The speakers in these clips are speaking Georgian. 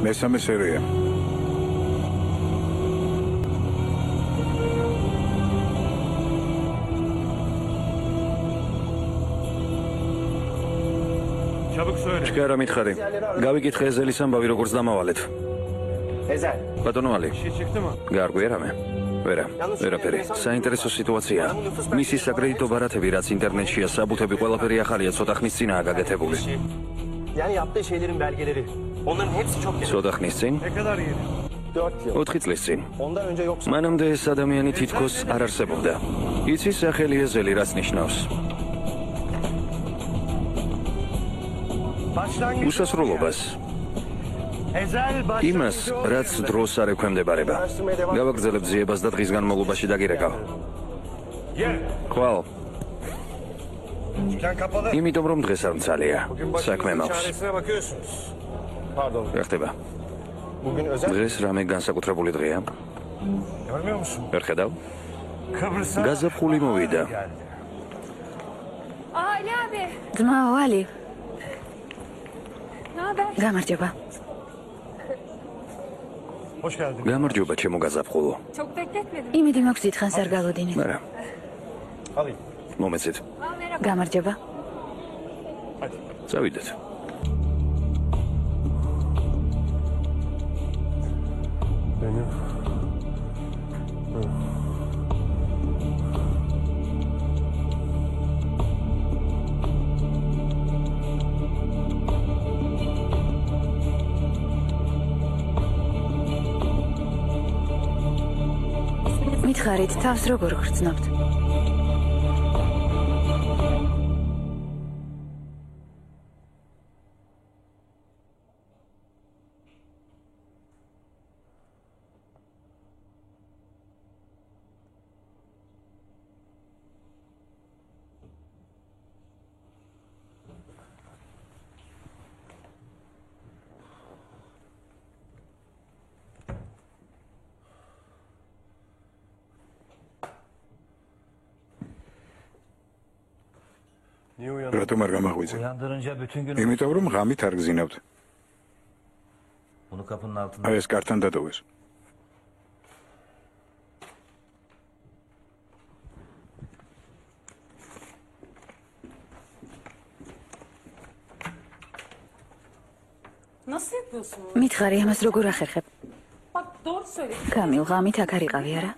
მესამე სერია. ჩქარა მითხარი. გავიკითხე ეზელის ამბავი როგორც დამავალეთ. ბატონო ალი. გაარგვია რამე? ვერაფერი. საინტერესო სიტუაცია. მისი საკრედიტო ბარათები, რაც ინტერნეტშია, საბუთები ყველაფერი ახალია, ცოტა ხნის წინაა გაკეთებული. ცოტა ხნის წინ? 4 წლის წინ. მანამდე ეს ადამიანი თითქოს არ არსებობდა. იცის სახელი ეზელი რაც ნიშნავს? უსასრულობას. იმას, რაც დროს არ ექვემდებარება. გავაგრძელებ ძიებას და დღის განმავლობაში დაგირეკავ. ხვალ. იმიტომ რომ დღეს არ მცალია. საქმე მაქვს. რა ხდება? დღეს რამე განსაკუთრებული დღეა? ვერ ხედავ? გაზაფხული მოვიდა. ძმა ვალი. გამარჯობა. გამარჯობა ჩემო გაზაფხულო. იმედი მაქვს დიდხანს არ გალოდინე. არა. მომეცით. გამარჯობა. წავიდეთ. მითხარით, თავს როგორ გრძნობთ? რატომ არ გამაღვიძე? იმიტომ რომ ღამით არ გზინავთ. აი ეს კართან დატოვეს. მითხარი, ამას როგორ ახერხებ? გამილ, ღამით აქ არ იყავი, არა?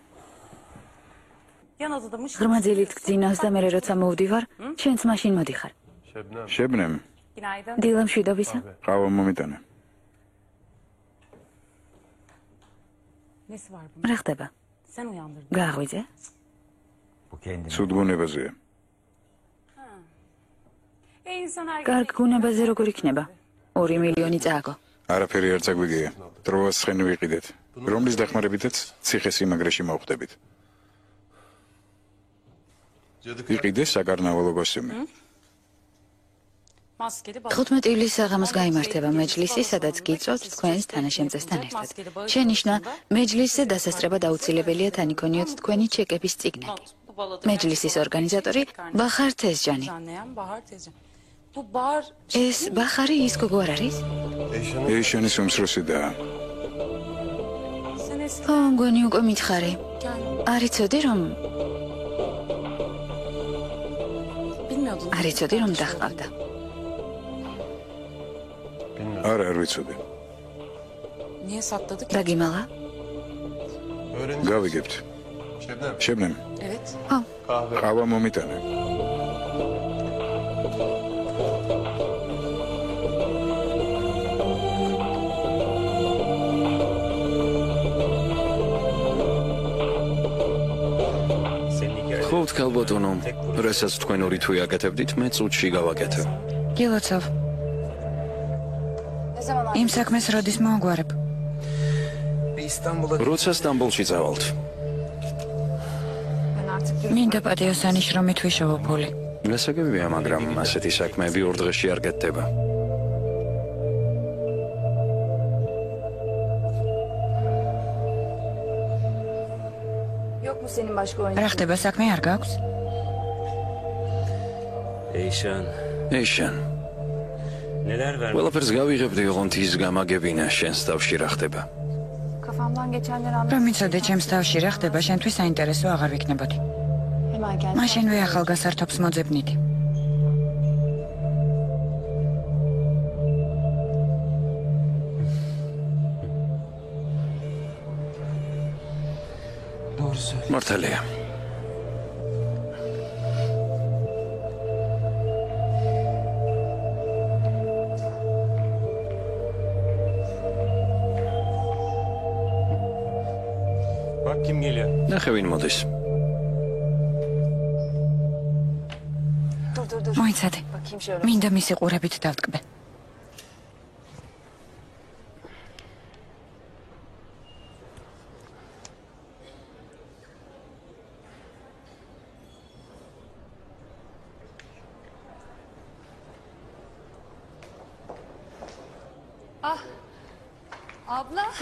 ღრმაძილით გძინავს და მე როცა მოვდივარ, შენც მაშინ მოდიხარ. შებნემ. დილა მშვიდობისა. ყავა მომიტანე. რა ხდება? გააღვიძე? სუდგუნებაზეა. კარგ გუნებაზე როგორ იქნება? 2 მილიონი წააგო. არაფერი არ წაგვიგია. დროას ცხენი ვიყიდეთ. რომლის დახმარებითაც ციხესიმაგრეში მოვხდებით. იყიდეს საკარნავალო კოსტიუმი. 15 ივლისს საღამოს გაიმართება მეჯლისი, სადაც გიწვევთ თქვენს თანაშემწესთან ერთად. შენიშნა, მეჯლისზე დასასწრება დაუცილებელია თან იქონიოთ თქვენი ჩეკების წიგნები. მეჯლისის ორგანიზატორი ბახარ თეზჯანი. ეს ბახარი ის გოგო არ არის? ეიშანის უმცროსიდაა. მგონი უკვე მითხარი. არ იცოდი რომ არ იცოდი რომ დახყავდა. არ ვიცოდი. დაგიმალა? გავიგებთ. შებნემ. ყავა მომიტანე. ხოვთ ქალბატონო, რასაც თქვენ ორი თვე აკეთებდით, მე წუთში გავაკეთე. გილოცავ. იმ საქმეს როდის მოაგვარებ? როცა სტამბოლში წავალთ. მინდა პატიოსანის შრომით ვიშოვო ფული. გასაგებია, მაგრამ ასეთი საქმეები 2 დღეში არ გეთდება. რა ხდება, საქმე არ გაქვს? ეიშან. ყველაფერს გავიღებდი, ოღონდ ის გამაგებინა შენს თავში რა ხდება. რომ მიცოდე ჩემს თავში რა ხდება, შენთვის საინტერესო აღარ ვიქნებოდი. მაშინვე ახალგაზრდობს მოძებნიდი. მართალია. ნახე ვინ მოდის. მოიცადე. მინდა მისი ყურებით დავტკბე.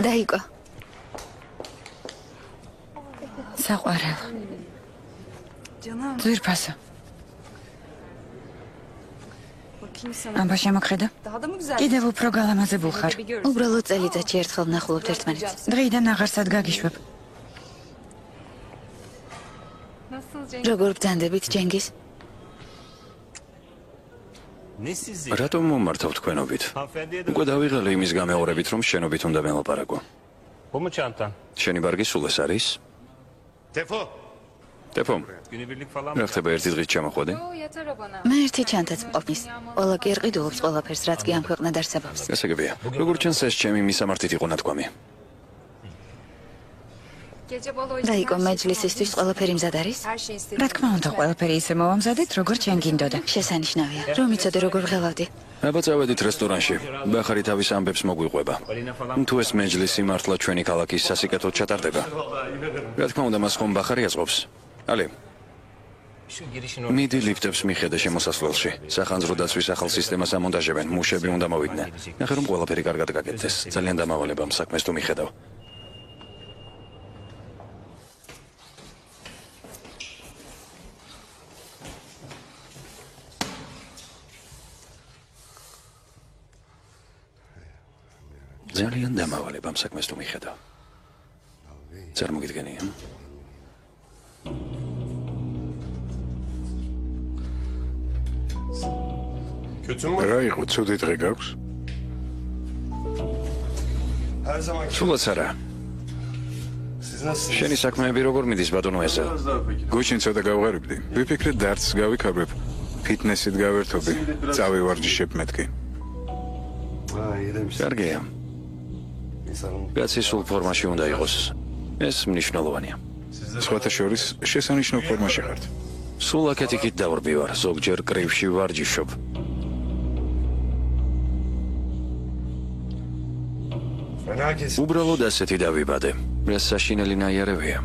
დაიკო. საყვარელო. ძვირფასო. აბა შემოხედა. კიდევ უფრო გალამაზებულ ხარ. უბრალოდ წელიწადში ერთხელ ვნახულობთ ერთმანეთს. დღეიდან აღარსად გაგიშვებ. როგორ ბრძანდებით ჯენგის? რატომ მომართავ თქვენობით? უკვე დავიღალე იმის გამეორებით, რომ შენობით უნდა მელაპარაკო. შენი ბარგი სულ ეს არის? ტეფო. რა ხდება ერთი დღით ჩამოხვედი? მე ერთი ჩანთაც მყოფნის. ყველა კი ერყიდულობს ყველაფერს, რაც კი ამ ქვეყნად არსებობს. გასაგებია. როგორც ჩანს ეს ჩემი მისამართით იყო ნათქვამი. დაიკო, მეჯლისისთვის ყველაფერი მზად არის? რა თქმა უნდა, ყველაფერი ისე მოვამზადეთ, როგორც შენ გინდოდა. შესანიშნავია. რომ იცოდე როგორ ღელავდი. აბა წავედით რესტორანში. ბახარი თავის ამბებს მოგვიყვება. თუ ეს მეჯლისი მართლა ჩვენი ქალაქის სასიკეთოდ ჩატარდება. რა თქმა უნდა, მას ხომ ბახარი აწყობს. ალი. მიდი ლიფტებს მიხედე შემოსასვლელში. სახანძრო დაცვის ახალ სისტემას ამონტაჟებენ, მუშები უნდა მოვიდნენ. ნახე რომ ყველაფერი კარგად გაკეთდეს. ძალიან დამავალება ამ საქმეს თუ მიხედავ. ძალიან დამავალება ამ საქმეს თუ მიხედავ. წარმოგიდგენია? რა იყო, ცუდი დღე გაქვს? სულაც არა. შენი საქმეები როგორ მიდის ბატონო ესა? გუშინ ცოტა გავღარიბდი. ვიფიქრე დარტს გავიქარებ, ფიტნესით გავერთობი, წავივარჯიშებ მეთქი. კარგია. კაცი სულ ფორმაში უნდა იყოს. ეს მნიშვნელოვანია. სხვათა შორის შესანიშნავ ფორმაში ხართ. სულ აქეთ-იქით დავრბივარ, ზოგჯერ კრივში ვარჯიშობ. უბრალოდ ასეთი დავიბადე. ეს საშინელი ნაიარევია.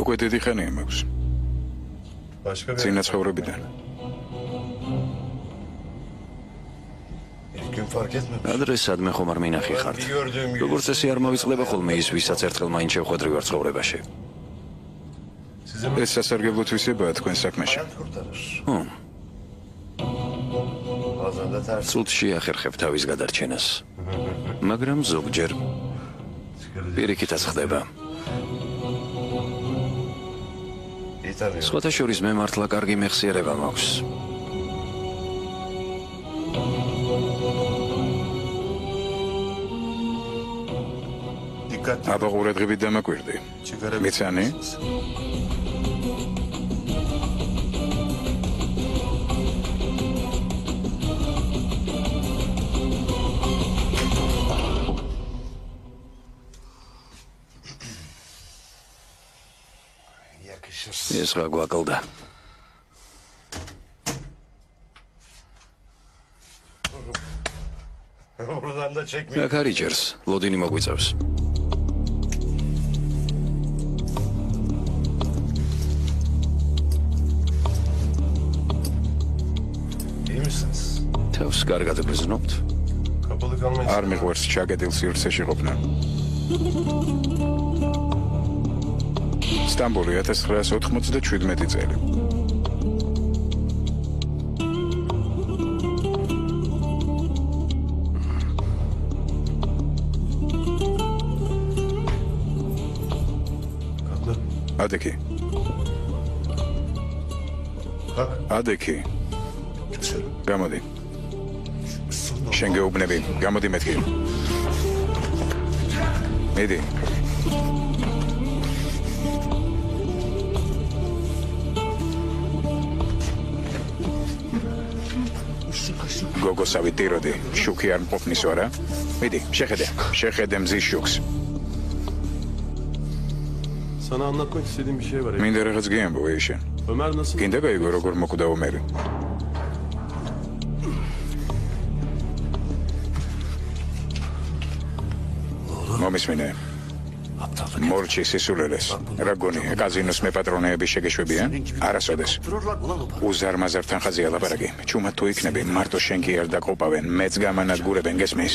უკვე დიდი ხანია მაქვს. წინა ცხოვრებიდან. ადრე სადმე ხომ არ მინახი ხართ. როგორც ესე არ მოვიწყდება ხოლმე ის, ვისაც ერთხელ მაინც შევხვედრი ვარ ცხოვრებაში. ეს სასარგებლო თვისებაა თქვენ საქმეში. სულში ახერხებ თავის გადარჩენას. მაგრამ ზოგჯერ პირიქითაც ხდება. სხვათა შორის მე მართლა კარგი მეხსიერება მაქვს. აბა ყურადღებით დამაკვირდი. მიცანი? ეს რა გვაკლდა? რა კარიჯერს, ლოდინი მოგვიწევს. თავს კარგად გრძნობთ? არ მიყვარს ჩაგედილ სივრცეში ყოფნა. სტამბოლი 1997 წელი. Adeki. Adeki. Gamodi. შენ გეუბნები, გამოდი მეთქი. მიდი. გოგოსავი ტიროდი, შუქი არ მყოფნისო არა? მიდი, შეხედე მზის შუქს. Sana anlatmak istediğim bir şey var. მინდა რაღაც გიამბო ეშენ. Ömer nasıl? გინდა გაიგო როგორ მოკვდა ომერი? მომისმინე. მორჩი სისულელეს. რა გონი, კაზინოს მეპატრონეების შეგეშვებიან? არასოდეს. უზარმაზართან ხაზი ალაპარაკი. ჩუმად თუ იქნები, მარტო შენ კი არ დაკოპავენ, მეც გამანადგურებენ გესმის?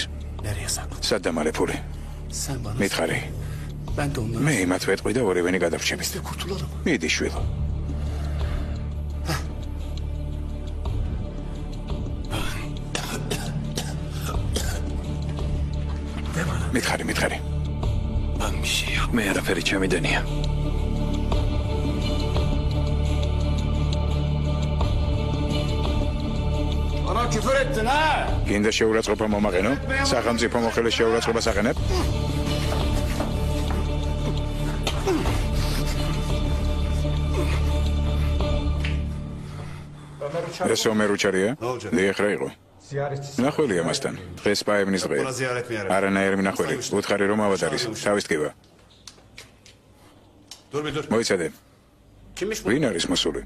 სად დამალე ფული? მითხარი. მე იმათ ვეტყვი და ორივენი გადავრჩებით. მიდი შვილო. მითხარი. მე არაფერი ჩამიდენია. Bana küfür ettin ha? გინდა შეურაცხყოფა მომაყენო? სახელმწიფო მოხელეს შეურაცხყოფას აყენებ? ეს ომერუჩარია? დიახ რა იყო? ნახველი ამასთან. დღეს პაევნის დღე. არანაირი ნახველი. უთხარი რომ ავატარის. თავის ტკივა. მოიცადე. ვინ არის მოსული?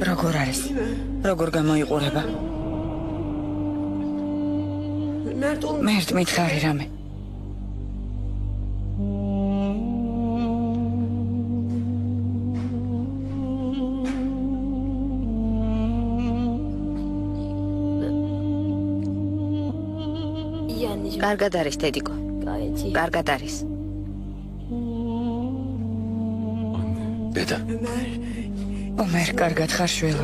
როგორ არის? როგორ გამოიყურება? მერტ მითხარი რამე. კარგად არის დედიკო. კარგად არის. დედა. ომერ, კარგად ხარ შვილო.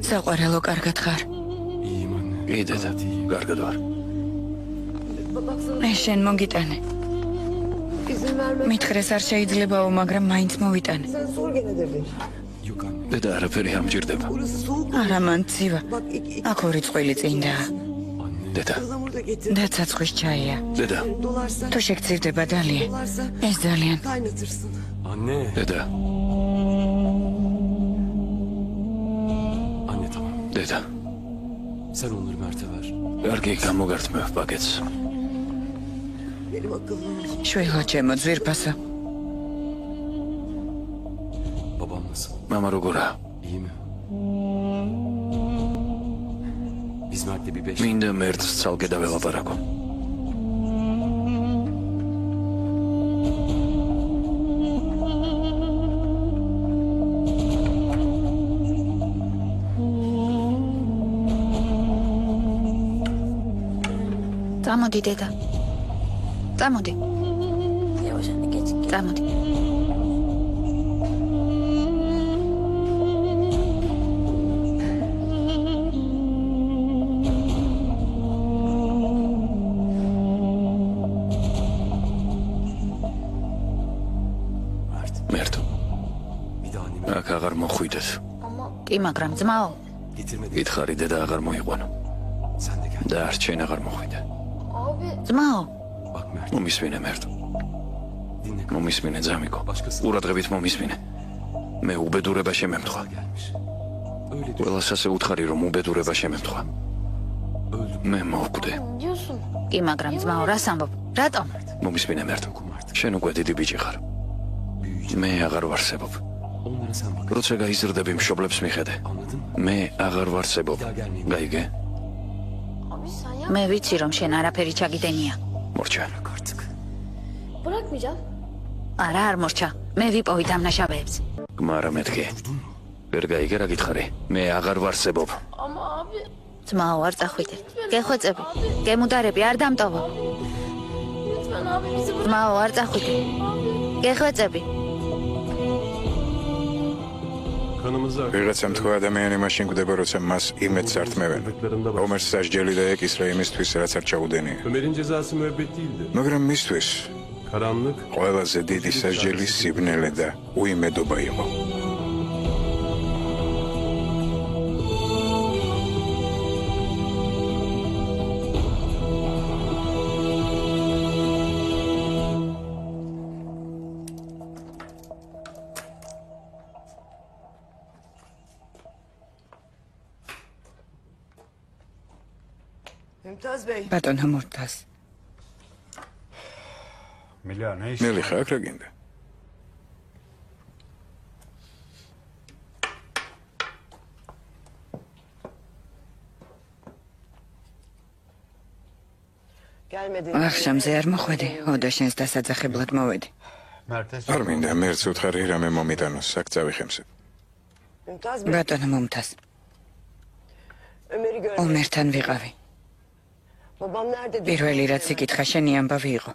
საყვარელო, კარგად ხარ. კი დედა, კარგად ვარ. მე შენ მოგიტანე. მითხრეს არ შეიძლებაო, მაგრამ მაინც მოვიტანე. დედა არაფერი არ მჭირდება. არა მან ცივა. აქ ორი წყვილი წინდაა. დედა. და ცაცხვის ჩაია. დედა. თუ შეგწირდება დალია. ეს ძალიან. Anne. დედა. Anne tamam. დედა. Sen onları Mert'e ver. კარგი გამოგართმევ პაკეტს. შვილო ჩემო ძვირფასო. Babam nasıl? მამა როგორა? İyi mi? Biz Mert'le bir 5 მინდა მერტს ცალკე დაველაპარაკო. წამოდი დედა. წამოდი. წამოდი. მერტო. bir daha annemi აქ აღარ მოხვიდეთ. კი, მაგრამ ძმაო, getirmedi. გითხარი დედა აღარ მოიყვანო. Sen de gel. და არჩენ აღარ მოხვიდე. ძმაო, Bak Mert. მომისმინე მერტო. Dinle. მომისმინე ძამიკო. Başkası ყურადღებით მომისმინე. მე უბედურება შემემთხვა. gelmiş. Öyle düşün. ყველას ასე უთხარი რომ უბედურება შემემთხვა. Öldüm. მე მოვკვდე. კი, მაგრამ ძმაო, რას ამბობ? რატომ? მომისმინე მერტო. შენ უკვე დიდი ბიჭი ხარ. მე აღარ ვარსებობ. Onlara sen bak. როცა გაიზრდები მშობლებს მიხედე. Anladın mı? მე აღარ ვარსებობ. გაიგე? მე ვიცი რომ შენ არაფერი ჩაგიდენია. მორჩა. Artık. Bırakmayacağım. არა, არ მორჩა. მე ვიპოვი დამნაშავეებს. გმარა მეთქი. ვერ გაიგე რა გითხარი? მე აღარ ვარსებობ. Ama abi. ძმაო, არ წახვიდე. გეხვეწები. გემუდარები არ დამტოვო. Lütfen abi bizi bırak. ძმაო, არ წახვიდე. გეხვეწები. ვიღაცამ თქვა ადამიანი მაშინ გვდება, როცა მას იმედს ართმევენ. ომერს სასჯელი დაეკისრა იმისთვის, რაც არ ჩაუდენია. მაგრამ მისთვის ყველაზე დიდი სასჯელი სიბნელე და უიმედობა იყო. ბატონო მურთაზ. მელიხა აქ რა გინდა? ახშამზე არ მოხვედი, ოდა შენს დასაძახებლად მოვედი. არ მინდა მერც უთხარი რამე მომიტანოს, აქ წავიხემსე. ბატონო მუმთაზ. ომერთან ვიყავი. პირველი რაც იკითხა შენი ამბავი იყო.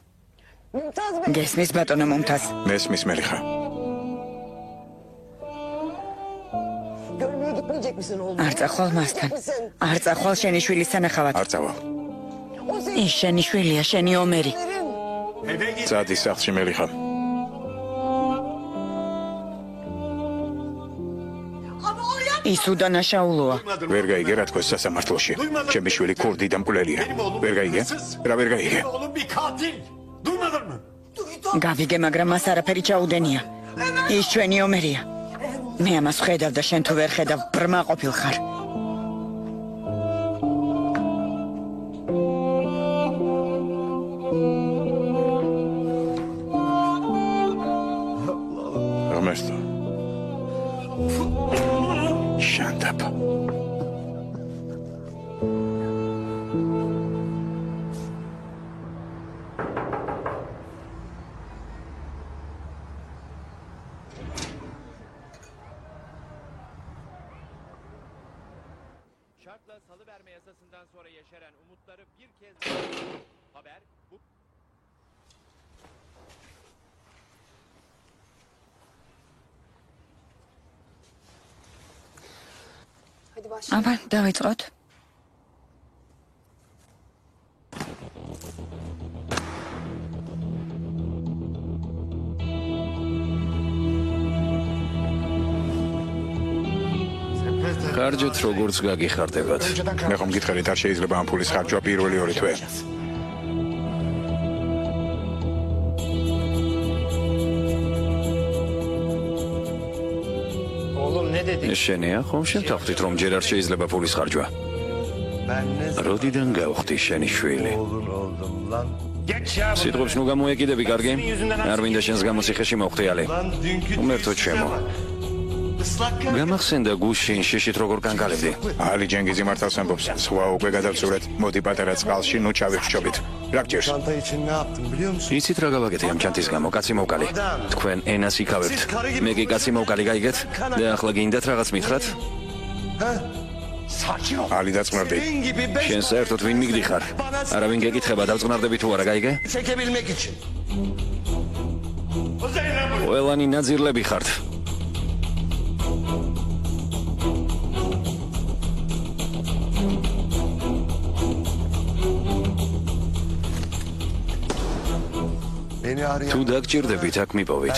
გესმის ბატონო მუმთაზ? მესმის მელიხა. არ წახვალ მასთან. არ წახვალ შენი შვილის სანახავად. არ წავალ. ის შენი შვილია, შენი ომერი. წადი სახლში მელიხა. ის უდანაშაულოა. ვერ გაიგე რა თქვა სასამართლოში. ჩემი შვილი ქურდი და მკვლელია. ვერ გაიგე? რა ვერ გაიგე? გავიგე, მაგრამ მას არაფერი ჩაუდენია. ის ჩვენი ომერია. მე ამას ხედავ და შენ თუ ვერ ხედავ, ბრმა ყოფილ ხარ. Ernesto. Shut up. Şartla salıverme yasasından sonra yeşeren umutları bir kez haber bu. აბა, დავიწყოთ. ხარჯეთ როგორც გაგიხარდებათ. მე ხომ გითხარით არ შეიძლება ამ ფულის ხარჯვა პირველი 2 თვე. შენია ხომ შევთანხმდით რომ ჯერ არ შეიძლება ფულის ხარჯვა? როდიდან გავხდი შენი შვილი? სიტყვებს ნუ გამოეკიდები, კარგი? არ მინდა შენს გამო ციხეში მოვხდიალე. უმერთო ჩემო. გამახსენდა გუშინ შიშით როგორ კანკალებდი? ალი ჯენგიზი მართავს ამბობს. სხვა უკვე გადავწურეთ. მოდი პატარა წყალში, ნუ ჩავიხრჩობით. რა გჭირს? იცით რა გავაკეთე ამ ჩანთის გამო, კაცი მოვკალი. თქვენ ენას იქავებთ. მე კი კაცი მოვკალი, გაიგეთ? და ახლა გინდათ რაღაც მითხრათ? ალი დაწყნარდი. შენ საერთოდ ვინ მიგდი ხარ? არავინ გეკითხება დავწყნარდები თუ არა, გაიგე? ყველანი ნაძირლები ხართ. თუ დაგჭირდებით, აქ მიპოვით.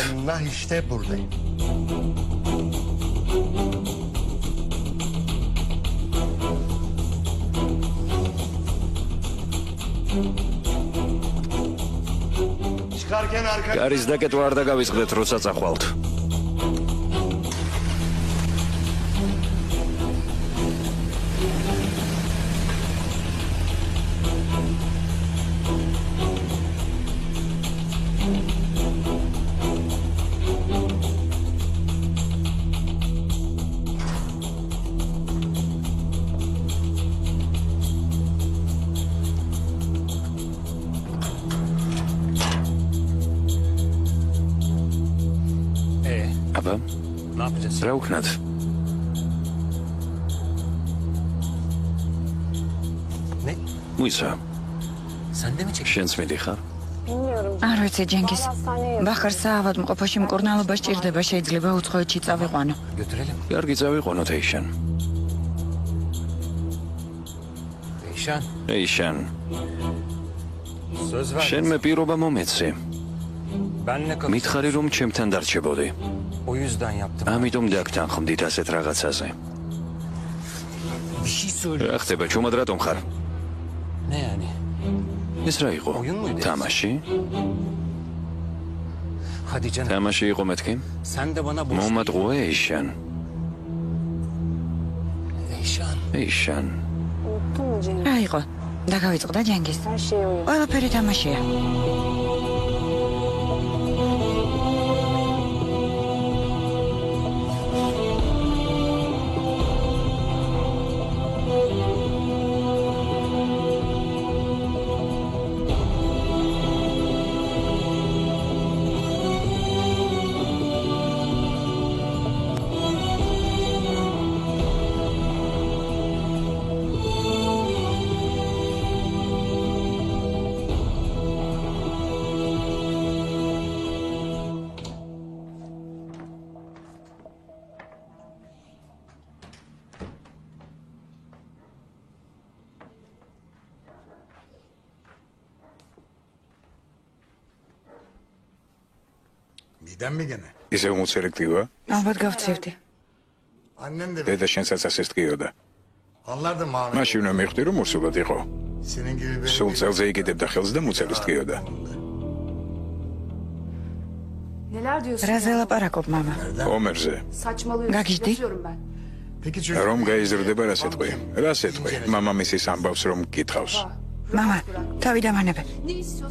გარის დაკეტვა არ დაგავიწყდეთ, როცა წახვალთ. აბა, რა უქნათ? მუისა, შენც მიდი ხარ? არ ვიცი ჯენგის. ბახარ საავადმყოფოში მკურნალობა სჭირდება, შეიძლება უცხოეთში წავიყვანო. კარგი წავიყვანოთ ეიშან. ეიშან. შენ მე პირობა მომეცი. მითხარი რომ ჩემთან დარჩებოდი. ამიტომ დაგთანხმდით ასეთ რაღაცაზე. რა ხდება, ჩუმად რატომ ხარ? ეს რა იყო? თამაში? თამაში იყო მეთქი? მომატყუე ეიშან. ეიშან. რა იყო? დაგავიწყდა ჯენგის. ყველაფერი თამაშია. ისე უმოცელექტივა? ალბათ გავცევდი. დედა შენსაც ასე ტკიოდა. მაშინ უნდა მივხვდი რომ უსულად იყო. სულ წელზე იგებდა ხელს და მუცელს ტკიოდა. რაზე ლაპარაკობ მამა? ომერზე. გაგიჟდი? რომ გაიზრდება რა სიტყვი? რა სიტყვი? მამამისის ამბავს რომ გითხავს. მამა, თავი დამანებე.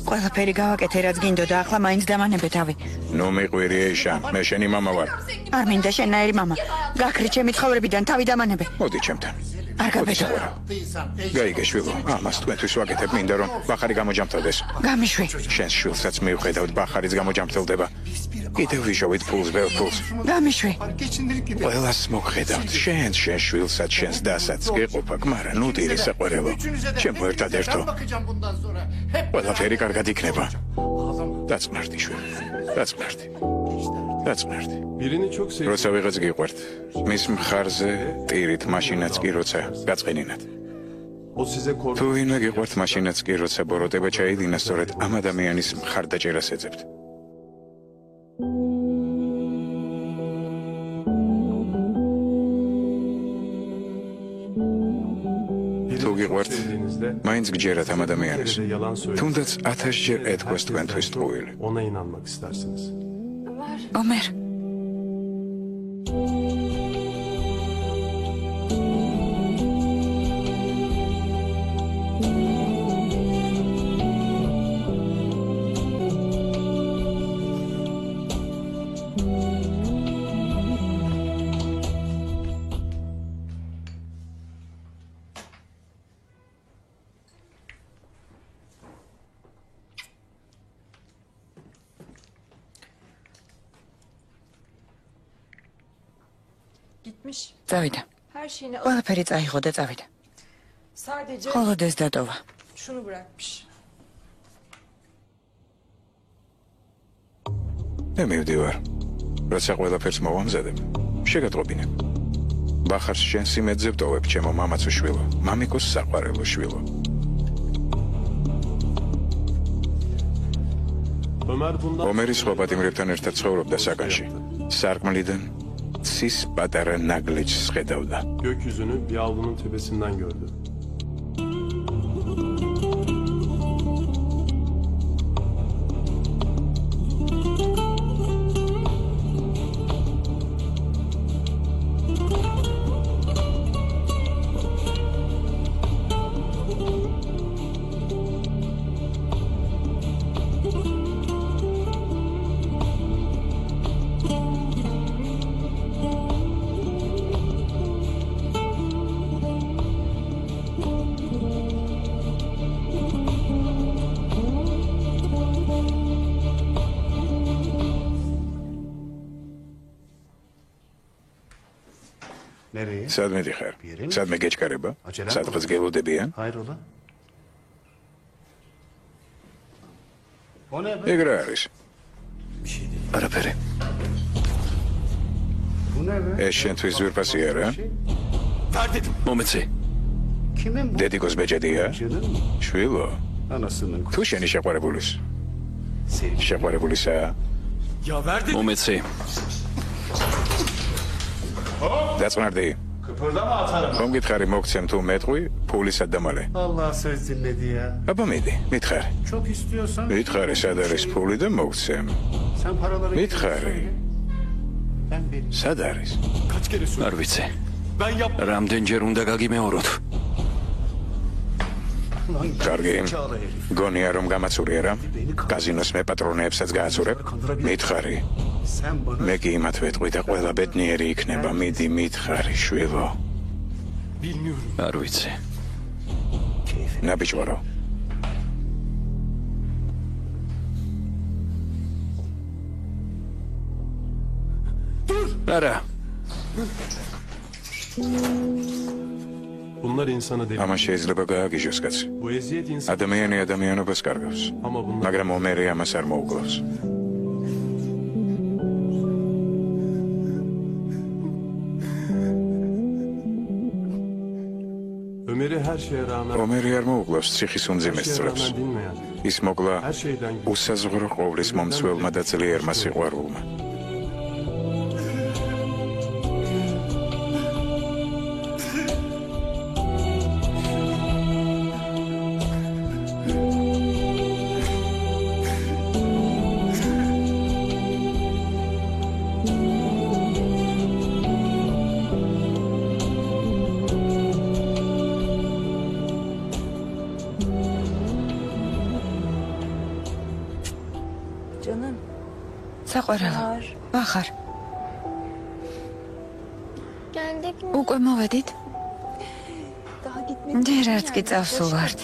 ყველაფერი გავაკეთე რაც გინდოდა, ახლა მაინც დამანებე თავი. ნუ მიყვირი ეიშან, მე შენი მამა ვარ. არ მინდა შენაერი მამა. გაქრი ჩემი ცხოვრებიდან თავი დამანებე. მოდი ჩემთან. არ გაბედო. გაიგე შვილო, ამას თქვენთვის ვაკეთებ, მინდა რომ ბახარი გამოჯამთელდეს. გამიშვი. შენს შვილსაც მივხედავთ, ბახარიც გამოჯამთელდება. კიდევ ვიშოვით ფულს, ბევრ ფულს. გამიშვი. ყველას მოგხედავთ, შენ შვილსაც, შენს დასაც გეყოფაკ, მაგრამ ნუ დირი საყვარელო. ჩემო ერთად ერთო. ყველაფერი კარგად იქნება. დაწმარდი შვილი, დაწმარდი. დაწმარდი. როცა ვიღაც გიყვართ, მის მხარზე ტირით მაშინაც კი როცა გაწყენინათ. თუ ვინმე გიყვართ მაშინაც კი როცა ბოროტება ჩაიდინა, სწორედ ამ ადამიანის მხარდაჭერას ეძებთ. თუ გიყვართ, მაინც გჯერათ ამ ადამიანის. თუნდაც 1000 ჯერ ეთქვას თქვენთვის ტყუილი. ომერ. წავიდა. ყველაფერი წაიღო და წავიდა. მხოლოდ ეს დატოვა. მე მივდივარ. როცა ყველაფერს მოვამზადებ, შეგატყობინებ. ბახარს შენს იმედზე ვტოვებ, ჩემო მამაცო შვილო, მამიკოს საყვარელო შვილო. ომერი სხვა პატიმრებთან ერთად ცხოვრობდა საკანში. სარკმლიდან cis პატარა ნაგლეჯს ხედავდა. Gökyüzünü bir avlunun tepesinden gördü. სადმე დიხარ? სადმე გეჩქარება? სადღაც გელოდებიან? ეგრე არის. არაფერი. ეს შენთვის ზვირფასია რა? მომეცი. დედიკოს ბეჭედია? შვილო. თუ შენი შეყვარებულის. შეყვარებულისა? მომეცი. დაწნარდი. ხომ გითხარი მოგცემ თუ მეტყვი, ფულისა დამალე. აბა მიდი, მითხარი. მითხარი, სად არის ფული და მოგცემ. მითხარი. სად არის? არ ვიცი. რამდენჯერ უნდა გაგიმეოროთ? კარგი. გონია რომ გამაცურია რა? კაზინოს მეპატრონეებსაც გააცურებ? მითხარი. მე კი იმათ ვეტყვი და ყველა ბედნიერი იქნება. მიდი, მითხარი, შვილო. არ ვიცი. ნაბიჯვარო. არა. Bunlar insana değil. ამას შეიძლება გააგიჟოს კაცი. Bu eziyet insan. ადამიანი ადამიანობას კარგავს. Ama bunlar მაგრამ ომერი ამას არ მოუკლავს. Ömer'i her şeye rağmen ომერი არ მოუკლავს ციხის უმძიმეს წრებს. rağmen dinmeyen. ის მოკლა Her şeyden უსაზღვრო ყოვლის მომცველმა და ძლიერმა სიყვარულმა. საყვარელო. ვახარ. Geldik mi? უკვე მოვედით? Daha gitmedik. ჯერ არც კი წავსულ ვართ.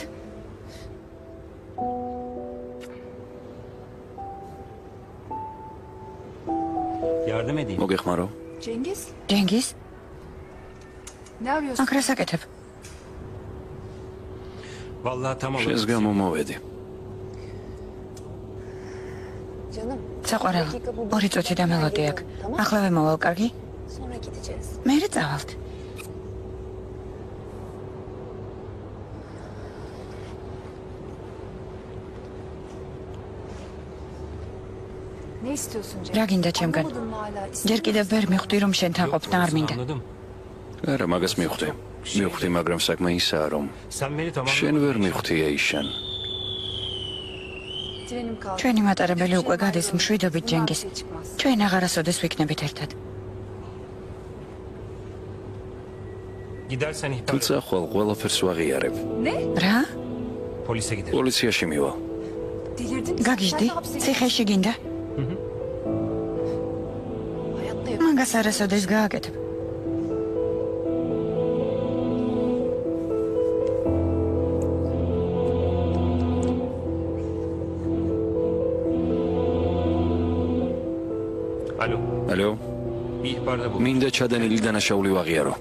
Yardım edeyim. მოგეხმარო? Cengiz, ჯენგის, ne arıyorsun? აქ რას აკეთებ? Vallahi tam შენს olarak. გამო მოვედი. Canım, საყვარელო. 2 წუთი და მელოდი აქ. ახლავე მოვალ, კარგი? sonra gideceğiz. მერე წავალთ. Ne istiyorsun Cengiz? რა გინდა ჩემგან? Anlamadın mı hala? ჯერ კიდევ ვერ მივხვდი რომ შენ თაყოფნა არ მინდა. Anladım. არა, მაგას მივხვდი. მივხვდი, მაგრამ საქმე ისაა, რომ Sen beni tamam. შენ ვერ მივხვდი ეიშან. Trenim kaldı. ჩვენი მატარებელი უკვე გადის მშვიდობით ჯენგის. Çıkmaz. ჩვენ აღარასოდეს ვიქნებით ერთად. Gidersen ihbar თუმცა ხვალ ყველაფერს ვაღიარებ. რა? polise giderim. პოლიციაში მივალ. Delirdin mi? გაგიჟდი? Sen de hapse ციხეში გინდა? hayatta yok. მაგას არასოდეს გააკეთებ. Alo. ალო, Bir ihbarda bul. მინდა ჩადენილი დანაშაული ვაღიარო.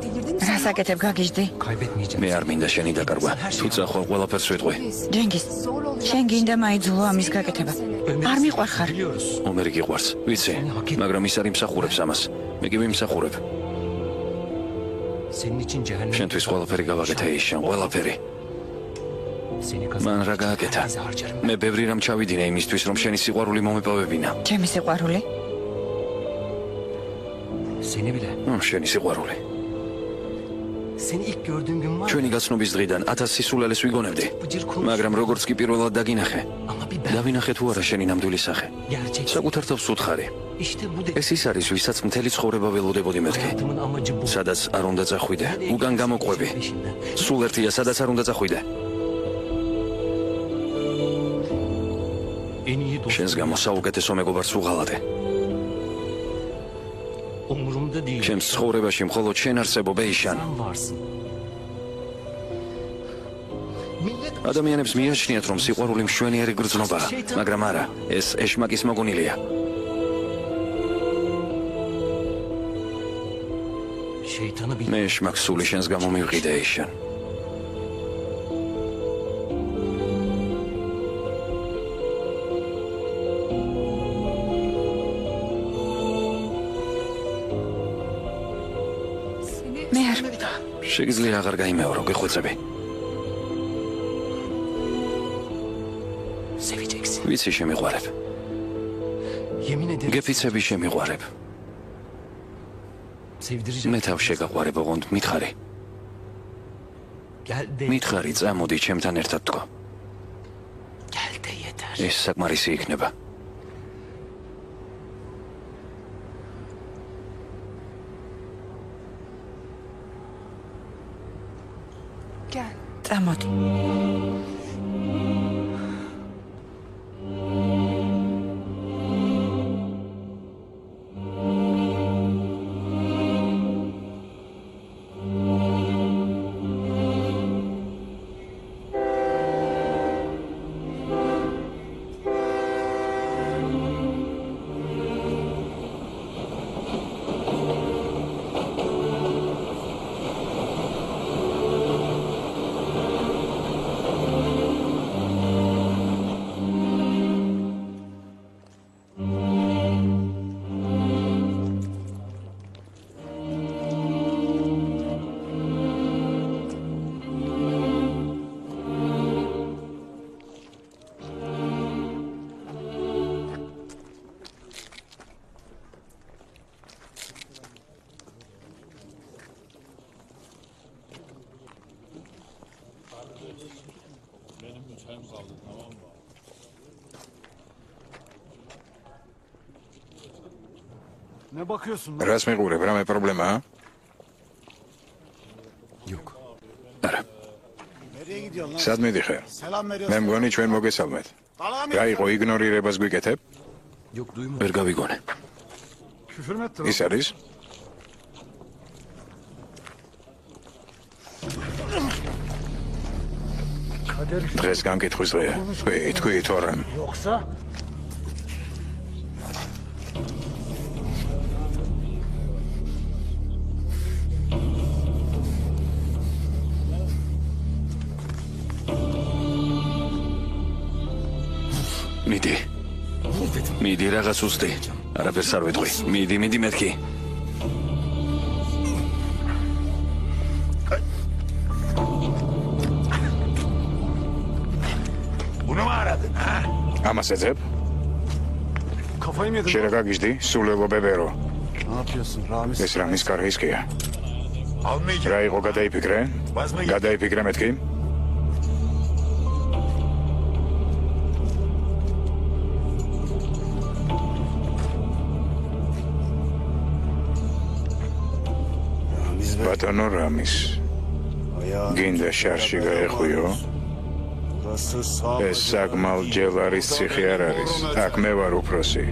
Delirdin mi? რას აკეთებ გაგიჟდი? Kaybetmeyeceğim. მე არ მინდა შენი დაკარგვა. თუმცა ხვალ ყველაფერს ვეტყვი. ჯენგის, Zor olacak. შენ გინდა მაიძულო ამის გაკეთება. არ მიყვარხარ. Biliyoruz. ომერი გიყვარს, ვიცი, მაგრამ ის არ იმსახურებს ამას. მე კი ვიმსახურებ. Senin için cehennem. შენთვის ყველაფერი გავაკეთე ეიშან, ყველაფერი. Seni kazan. მან რა გააკეთა? harcarım. მე ბევრი რამ ჩავიდინე იმისთვის, რომ შენი სიყვარული მომეპოვებინა. ჩემი სიყვარული? Seni bile. შენი სიყვარული. Seni ilk gördüğüm gün var. ჩვენი გაცნობის დღიდან 1000 სისულელეს ვიგონებდი. მაგრამ როგორც კი პირველად დაგინახე, Ama bir ben. დავინახე თუ არა შენი ნამდვილი სახე. Gerçek. საკუთარ თავს უთხარი. İşte bu de. ეს ის არის, ვისაც მთელი ცხოვრება ველოდებოდი მეთქი. Hayatımın amacı bu. სადაც არ უნდა წახვიდე, უკან გამოყვები. Peşinden. სულ ერთია, სადაც არ უნდა წახვიდე. En iyi dost. შენს გამო საუკეთესო მეგობარს უღალატე. Umurumda değil. ჩემს ცხოვრებაში მხოლოდ შენ არსებობ ეიშან. Sen varsın. Millet ადამიანებს მიაჩნიათ, რომ სიყვარული მშვენიერი გრძნობაა, მაგრამ არა, ეს ეშმაკის მოგონილია. şeytanı bil. მე ეშმაკს სული შენს გამო მივყიდე ეიშან. შეგიძლია აღარ გაიმეორო, გეხვეწები. ვიცი შემიყვარებ. გეფიცები შემიყვარებ. მე თავს შეგაყვარებ, ოღონდ მითხარი. მითხარი, წამოდი ჩემთან ერთად თქო. ეს საკმარისი იქნება. წამოდი. Ne bakıyorsun? რას მიყურებ, რამე პრობლემაა? არა. სად მიდიხარ? მე მგონი ჩვენ მოგესალმეთ. რა იყო იგნორირებას გვიკეთებ? ვერ გავიგონე. Küfür mü ettin? ის არის? დღეს გამკითხვის დღეა. თქვი თორემ. Yoksa? მიდი. მიდი რაღაც უსტი. არაფერს არ ვიტყვი. მიდი მეთქი. ამას ეძებ? Kafayı mı yedin? შენ რა გაგიჟდი? სულელო ბებერო. Ne yapıyorsun Ramiz? ეს რამის კარგისკია. რა იყო გადაიფიქრე? გადაიფიქრე მეთქი? ბატონო რამის. გინდა შარში გაეხვიო? ეს საგმალ ჯელარის ციხე არ არის. აქ მე ვარ უფროსი.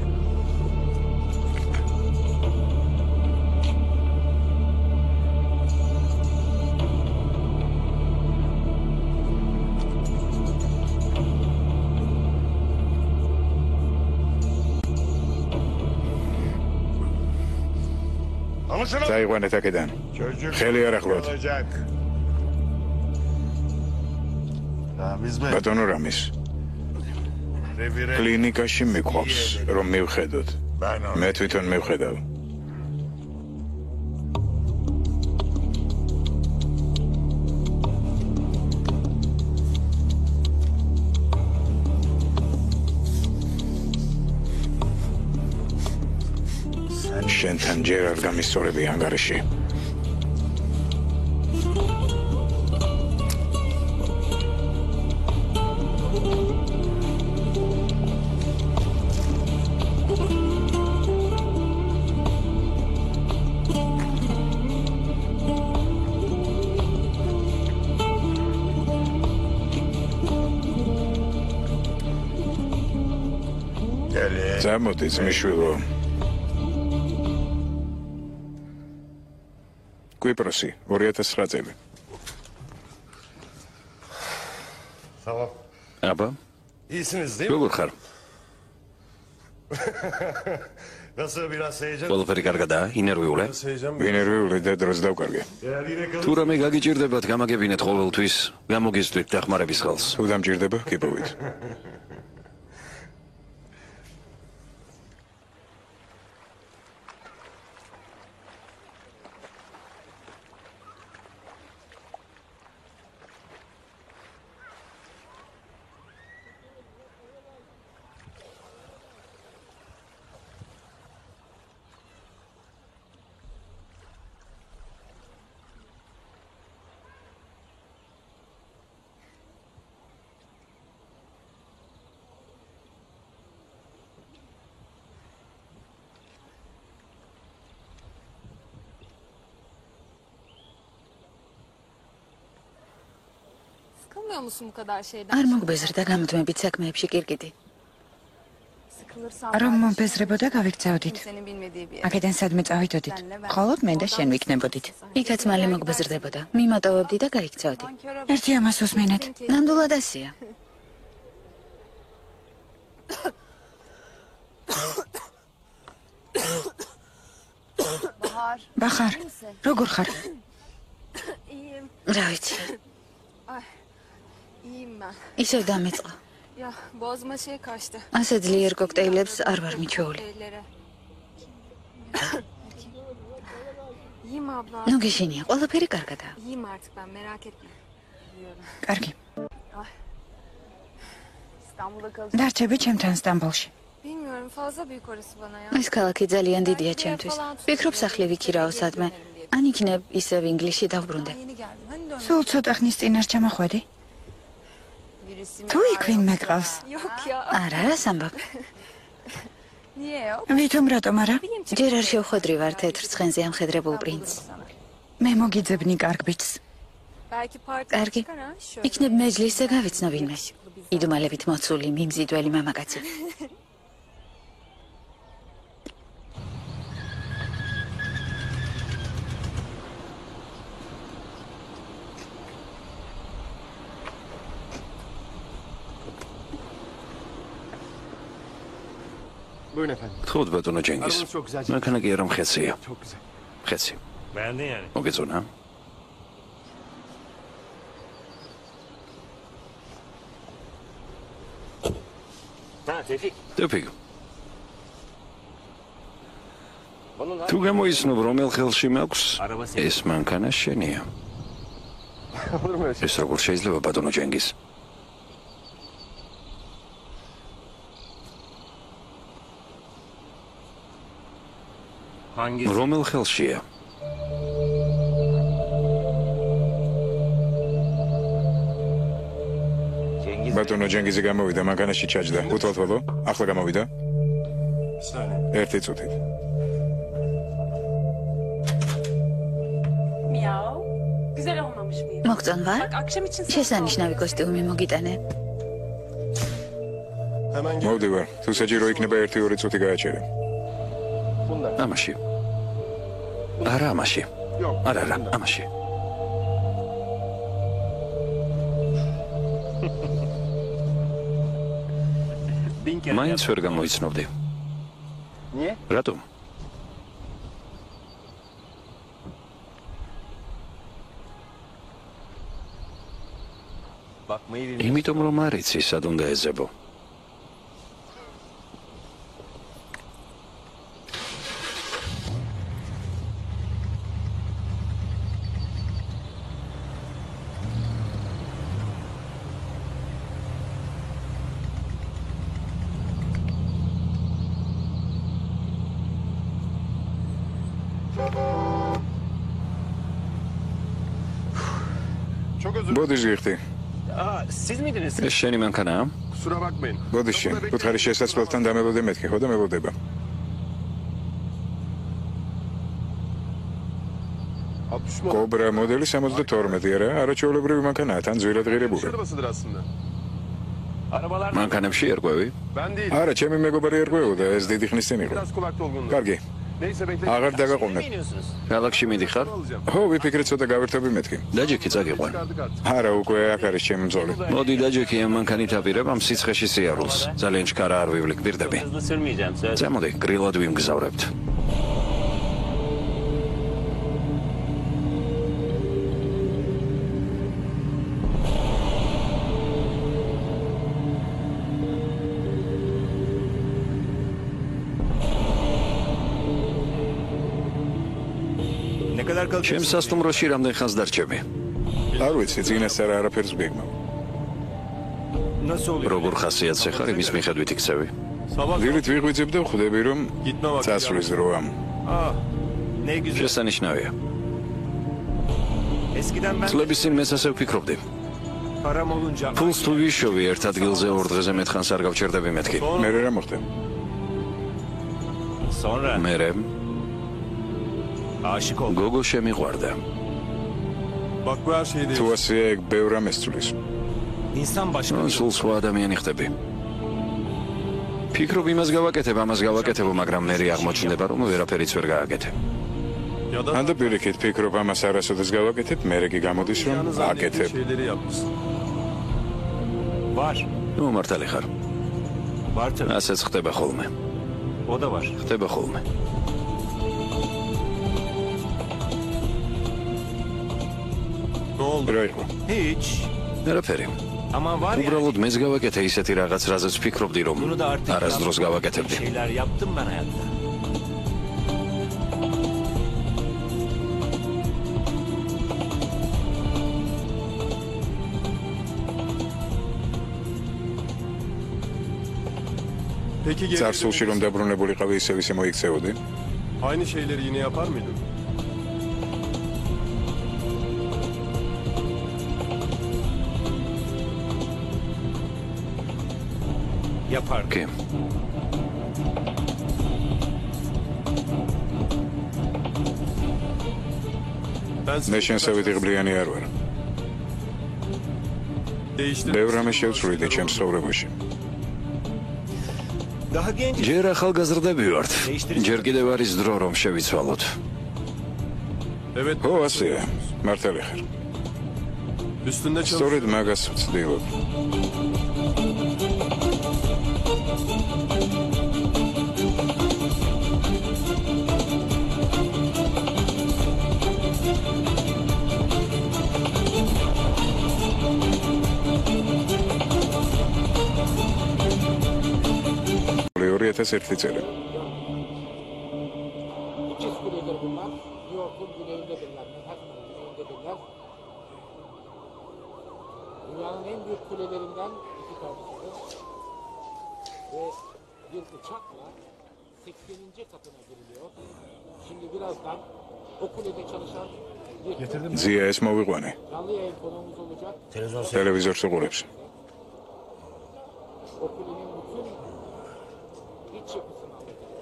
წაიყვანეთ აქედან. ხელი არ ახლოთ. ბატონო რამის. კლინიკაში მიყავს, რომ მივხედოთ. მე თვითონ მივხედავ. შენთან ჯერ არ გამისწორები ანგარიში. წამოდი ძმისშვილო. კვიპროსი 2009 წელი. აბა? როგორ ხარ? ყველაფერი კარგადაა? ინერვიულე? ინერვიული და დროს დავკარგე. თუ რამე გაგიჭირდებათ, გამაგებინეთ ყოველთვის, გამოგიზდვით დახმარების ხელს. თუ დამჭირდება, კიპოვით. Sıkılmıyor musun bu kadar şeyden? არ მოგბეზრდა გამოთმებით საქმეებში კირკიტი. Sıkılırsan რომ მომბეზრებოდა გავიქცეოდით. kimsenin bilmediği bir yer. აქედან სადმე წავიდოდით. მხოლოდ მე და შენ ვიქნებოდით. იქაც მალე მოგბეზრდებოდა. მიმატოვებდი და გაიქცეოდი. ერთი ამას უსმენეთ. ნამდვილად ასია. Bahar. ბახარ, როგორ ხარ? İyiyim. რა ვიცი, İyiyim ben. ისევ დამეწყო. Ya boğazıma şey kaçtı. ასე ძლიერ კოქტეილებს არ ვარ მიჩვეული. Ellere. İyiyim abla. ნუ გეშინია, ყველაფერი კარგადაა. İyiyim artık ben merak etme. Biliyorum. კარგი. İstanbul'da kalacağım. დარჩები ჩემთან სტამბოლში. Bilmiyorum fazla büyük orası bana ya. ეს ქალაქი ძალიან დიდია ჩემთვის. ვფიქრობ სახლი ვიქირაო სადმე. ან იქნებ ისევ ინგლისში დავბრუნდე. Yeni geldim. Hani dönmem. სულ ცოტა ხნის წინ არ ჩამოხვედი? Birisi mi თუ var იქ ვინ yoksa? მეკყავს? Yok ya. არა, რა სამბობ. Niye yok? ვითომ რატომ არა? ჯერ არ შევხვედრი ვარ თეთრ ცხენზე ამხედრებულ პრინცს. მე მოგიძებნი კარგ ბიჭს. Belki parti კარგი. çıkar ha. Şöyle. იქნებ მეჯლისზე გავიცნო ვინმე. იდუმალებით მოცული მიმზიდველი მამაკაცი. Buyurun efendim. გთხოვთ ბატონო ჯენგის. Arabanız çok güzel. მანქანა კი არა მხეცია. Çok güzel. მხეცი. Beğendin yani. მოგეწონა? Ha Tevfik. დეფიგ. Bunun თუ გამოიცნობ რომელ ხელში მაქვს, Araba ეს მანქანა შენია. Olur mu öyle şey? ეს როგორ შეიძლება ბატონო ჯენგის? hangi? რომელ ხელშია? Cengiz ბატონო ჯენგიზი გამოვიდა, მანქანაში ჩაჯდა. უთვალთვალო, ახლა გამოვიდა. ერთი წუთით. Miau. Güzel olmamış mıydı? მოგწონ ვარ? Bak akşam için sana შესანიშნავი კოსტიუმი მოგიტანე. მოვდივარ. თუ საჭირო იქნება 1-2 წუთი გააჩერე. ამაში. არა ამაში. არა, ამაში. bin kere მაინც ვერ გამოიცნობდი. Niye? რატომ? bakmayı bilmiyorum. იმიტომ რომ არ იცი სად უნდა ეძებო. ბოდიშ გიხდი. Aa, siz miydiniz? ეს შენი მანქანაა? Kusura bakmayın. ბოდიში, უთხარი შესაძლოებთან დამელოდე მეთქი, ხო და მებოდება. კობრა მოდელი 72 არა, არაჩვეულებრივი მანქანაა, თან ძვირად ღირებული. Arabasıdır aslında. Arabalar მანქანებში ერკვევი? Ben değil. არა, ჩემი მეგობარი ერკვეოდა, ეს დიდი ხნის წინ იყო. Biraz kulak dolgunluğu. კარგი, Neyse bekle. აღარ დაგაყოვნეთ. iniyorsunuz. ქალაქში მიდიხარ? ხო, ვიფიქრე ცოტა გავერთობი მეთქი. დაჯექი წაგიყვან. Çıkardık artık. არა, უკვე აქ არის ჩემი მძოლი. მოდი დაჯექი ამ მანქანით აპირებ ამ სიცხეში სიარულს. ძალიან ჩქარა არ ვივლი, გვირდები. Hızlı sürmeyeceğim söz. წამოდი, გრილად ვიმგზავრებთ. Ne kadar ჩემ kalıyorsunuz? სასტუმროში რამდენ ხანს დარჩები? არ ვიცი, წინასწარ არაფერს გეგმავ. Nasıl oluyor? როგორ ხასიათზე ხარ იმის მიხედვით იქცევი? Sabah დილით ვიღვიძებ და ხვდები, რომ gitme vakti. წასვლის დროა. Aa, ne güzel. შესანიშნავია. Eskiden ben წლების წინ მეც ასე ვფიქრობდი. param olunca ფულს თუ ვიშოვი ერთ ადგილზე ორ დღეზე მეტხანს არ გავჩერდები მეთქი. მე რა მოხდა? sonra მერე aşık oldum. გოგო შემიყვარდა. Bak bu her şeyi თუ değil. ასეა, ეგ ბევრ რამეს წვლის. სულ სხვა ადამიანი ხდები. ფიქრობ იმას გავაკეთებ, მაგრამ მე აღმოჩნდება, რომ ვერაფერიც ვერ გააკეთებ. ანდა პირიქით ფიქრობ ამას არასოდეს გავაკეთებ, მე კი გამოდის რომ აკეთებ. ნუ მართალი ხარ. ასეც ხდება ხოლმე. ხდება ხოლმე. რა იყო? ვერაფერი. უბრალოდ მეც გავაკეთე ისეთი რაღაც, რაზეც ფიქრობდი, რომ არასდროს გავაკეთებდი. წარსულში რომ დაბრუნებულიყავი ისევ ისე მოიქცეოდი? Aynı şeyleri yine yapar mıydın? კი. მე შენსავით ღბლიანი არ ვარ. ბევრ რამე შევცვლიდი ჩემს ცხოვრებაში. ჯერ ახალგაზრდები ვართ. ჯერ კიდევ არის დრო რომ შევიცვალოთ. ხო, ასეა. მართალი ხარ. სწორედ მაგას ვცდილობ. ეს ერთი წელი. Dünyanın en büyük kulelerinden iki tanesidir. Ve bir uçakla 80. katına giriliyor. Şimdi birazdan o kulede çalışan Zia es moviqvani. canlı yayın konuğumuz olacak. Televizorს uqurებს. O kulenin bütün iç yapısını anlatacak.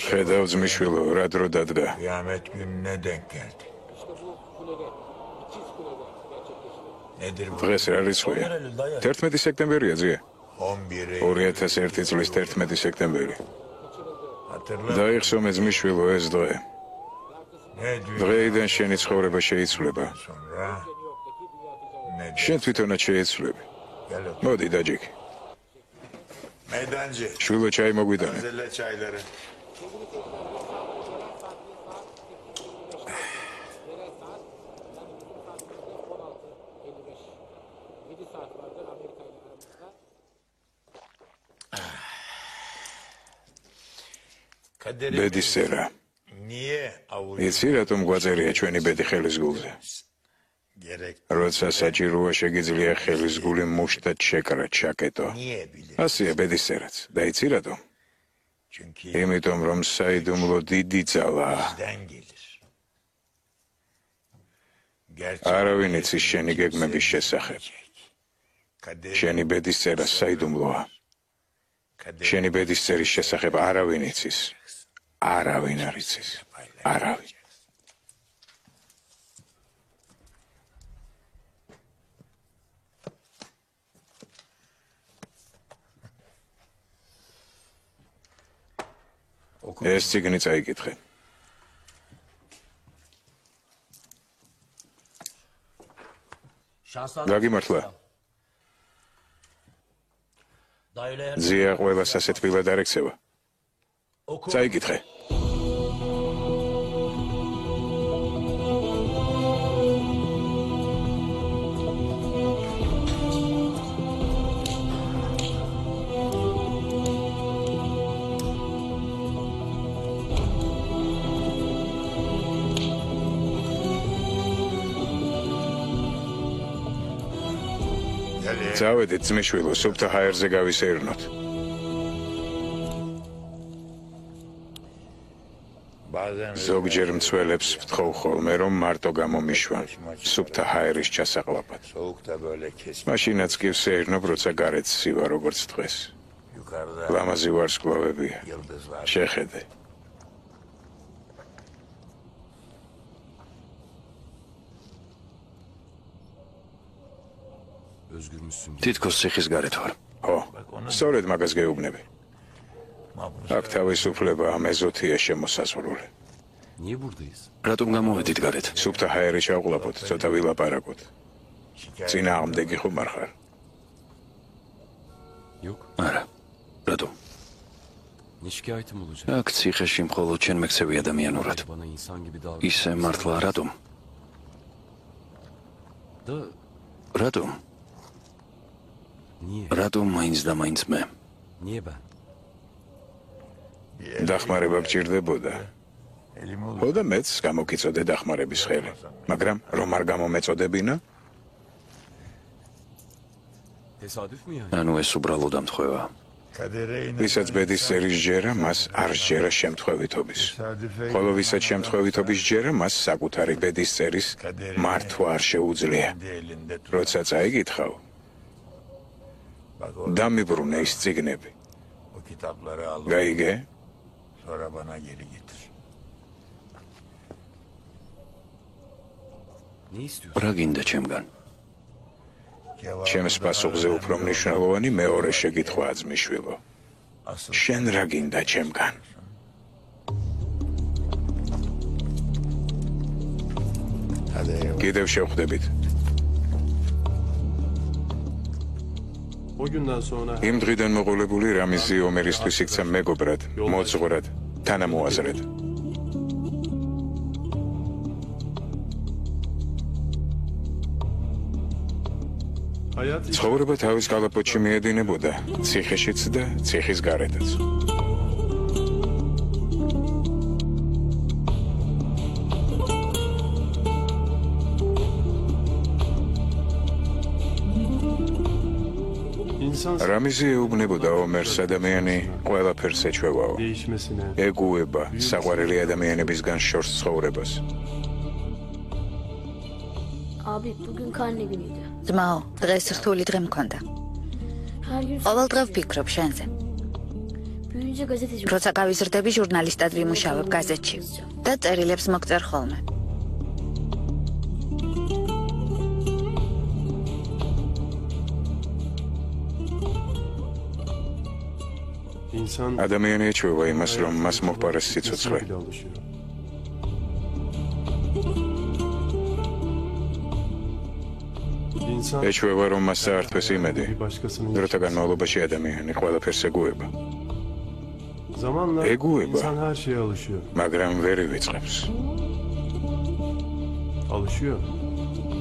ხედავ ძმისშვილო, რა დრო დადგა. Kıyamet gününe denk geldi. İşte bu kulede, ikiz kulede gerçekleşti. დღეს რა რიცხვია? 11 სექტემბერია, ზია. 11 2001 წლის 11 სექტემბერი. Hatırla. დაიხსო მე ძმისშვილო ეს დღე. Ne dünya დღეიდან შენი ცხოვრება შეიცვლება. sonra ne შენ თვითონაც შეიცვლები. gel otur. მოდი დაჯიქ. Meydancı. შვილო ჩაი მოგვიდანე. Hazırla çayları. ბედის წერა. Niye avul? იცი რატომ გვაწერია ჩვენი ბედი ხელის გულზე? Gerek. როცა საჭიროა შეგიძლია ხელის გული მუშტად შეკრა ჩაკეტო. Niye bilir? ასია ბედის წერაც. და იცი რატომ? Çünkü იმიტომ რომ საიდუმლო დიდი ძალაა. bizden gelir. Gerçek. არავინ იცის შენი გეგმების შესახებ. შენი ბედის წერა საიდუმლოა. შენი ბედის წერის შესახებ არავინ იცის. არავინ არ იცის. არავინ. ეს ციგნი წაიკითხე. გაგიმართლა. ზია ყველას ასეთ თბილად არ ექცევა. წაიკითხე. წავედით ძმისშვილო, სუფთა ჰაერზე გავისეირნოთ. ზოგჯერ მცველებს ვთხოვ ხოლმე, რომ მარტო გამომიშვან სუფთა ჰაერის ჩასაყლაპად. მაშინაც კი ვსეირნობ, როცა გარეთ სივა როგორც დღეს. ლამაზი ვარსკვლავებია. შეხედე. თითქოს ციხის გარეთ ვარ. ხო, სწორედ მაგას გეუბნები. აქ თავისუფლება მეზოთია შემოსაზღვრული. რატომ გამოვედით გარეთ? სუფთა ჰაერი ჩავყლაპოთ, ცოტა ვილაპარაკოთ. წინააღმდეგი ხომ არ ხარ? არა. რატომ? აქ ციხეში მხოლოდ შენ მექცევი ადამიანურად. ისე მართლა რატომ? რატომ? რატომ მაინც და მაინც მე? დახმარება გჭირდებოდა. ხო და მეც გამოგიწოდე დახმარების ხელი. მაგრამ რომ არ გამომეწოდებინა? ანუ ეს უბრალოდ ამთხვევა. ვისაც ბედის წერის ჯერა, მას არ სჯერა შემთხვევითობის. ხოლო ვისაც შემთხვევითობის ჯერა, მას საკუთარი ბედის წერის მართვა არ შეუძლია. როცა წაიგითხავ, დამიბრუნე ის წიგნები. გაიგე? რა გინდა ჩემგან? ჩემს პასუხზე უფრო მნიშვნელოვანი მეორე შეკითხვაა ძმისშვილო. შენ რა გინდა ჩემგან? კიდევ შევხვდებით. იმ დღიდან მოყოლებული რამიზი ომერისთვის იქცა მეგობრად, მოძღვრად, თანამოაზრედ. ცხოვრება თავის კალაპოტში მიედინებოდა, ციხეშიც და ციხის გარეთაც. რამიზი ეუბნებოდა ომერს ადამიანი ყველაფერს ეჩვევაო. ეგუება საყვარელი ადამიანებისგან შორს ცხოვრებას. Abi bugün karne günüydü. ძმაო, დღეს რთული დღე მქონდა. ყოველ დღე ვფიქრობ შენზე. Büyüyünce gazeteci. როცა გავიზრდები, ჟურნალისტად ვიმუშავებ გაზეთში და წერილებს მოგწერ ხოლმე. ადამიანი ეჩვევა იმას, რომ მას მოჰპარეს სიცოცხლე. ეჩვევა, რომ მას საერთოს იმედი. დროთა განმავლობაში ადამიანი ყველაფერს ეგუება. ეგუება, მაგრამ ვერ ივიწყებს.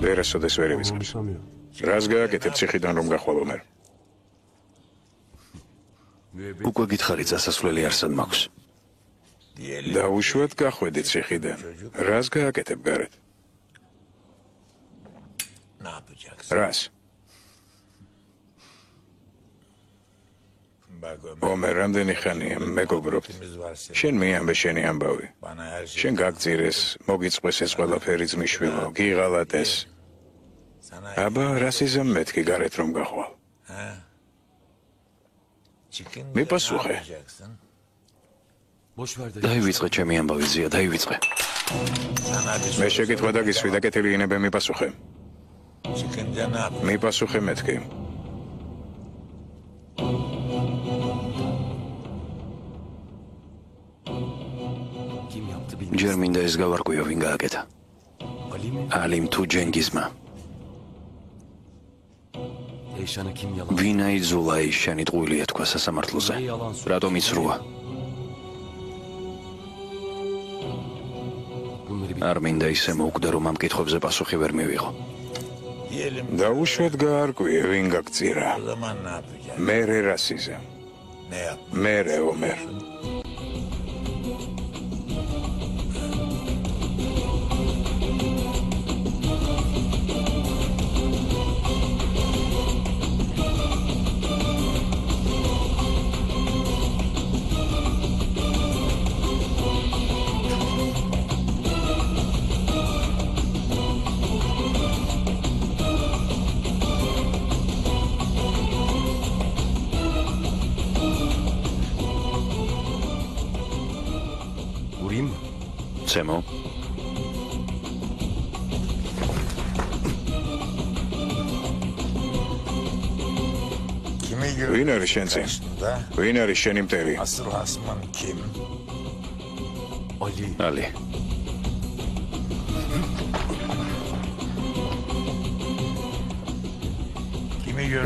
ვერასოდეს ვერ ივიწყებს. რას გააკეთებ ციხიდან რომ გახვალო მე? უკვე გითხარი წასასვლელი არსად მაქვს. დაუშვათ გახვედი ციხიდან. რას გააკეთებ გარეთ? რას? ომერ, რამდენი ხანია მეგობრობთ? შენ მიამბე შენი ამბავი. შენ გაგწირეს, მოგიწყვეს ეს ყველაფერი ძმისშვილო, გიღალატეს. აბა, რასიზმ მეთქი გარეთ რომ გახვალ? მიპასუხე. დაივიწყე ჩემი ამბავი ზია, დაივიწყე. მე შეკითხვა დაგისვი და კეთილი ინებე მიპასუხე. მიპასუხე მეთქი. ჯერ მინდა ეს გავარკვიო ვინ გააკეთა. ალიმ თუ ჯენგიზმა. ვინ აიძულა ის შენი ტყუილი ეთქვა სასამართლოზე? რატომ იცრუა? არ მინდა ისე მოუკვდა, რომ ამ კითხვებზე პასუხი ვერ მივიღო. დაუშვათ გაარკვიე ვინ გაგწირა. მერე რასიზმ. მერე ომერ. ცემო. ვინ არის შენ წინ? ვინ არის შენი მტერი? ალი.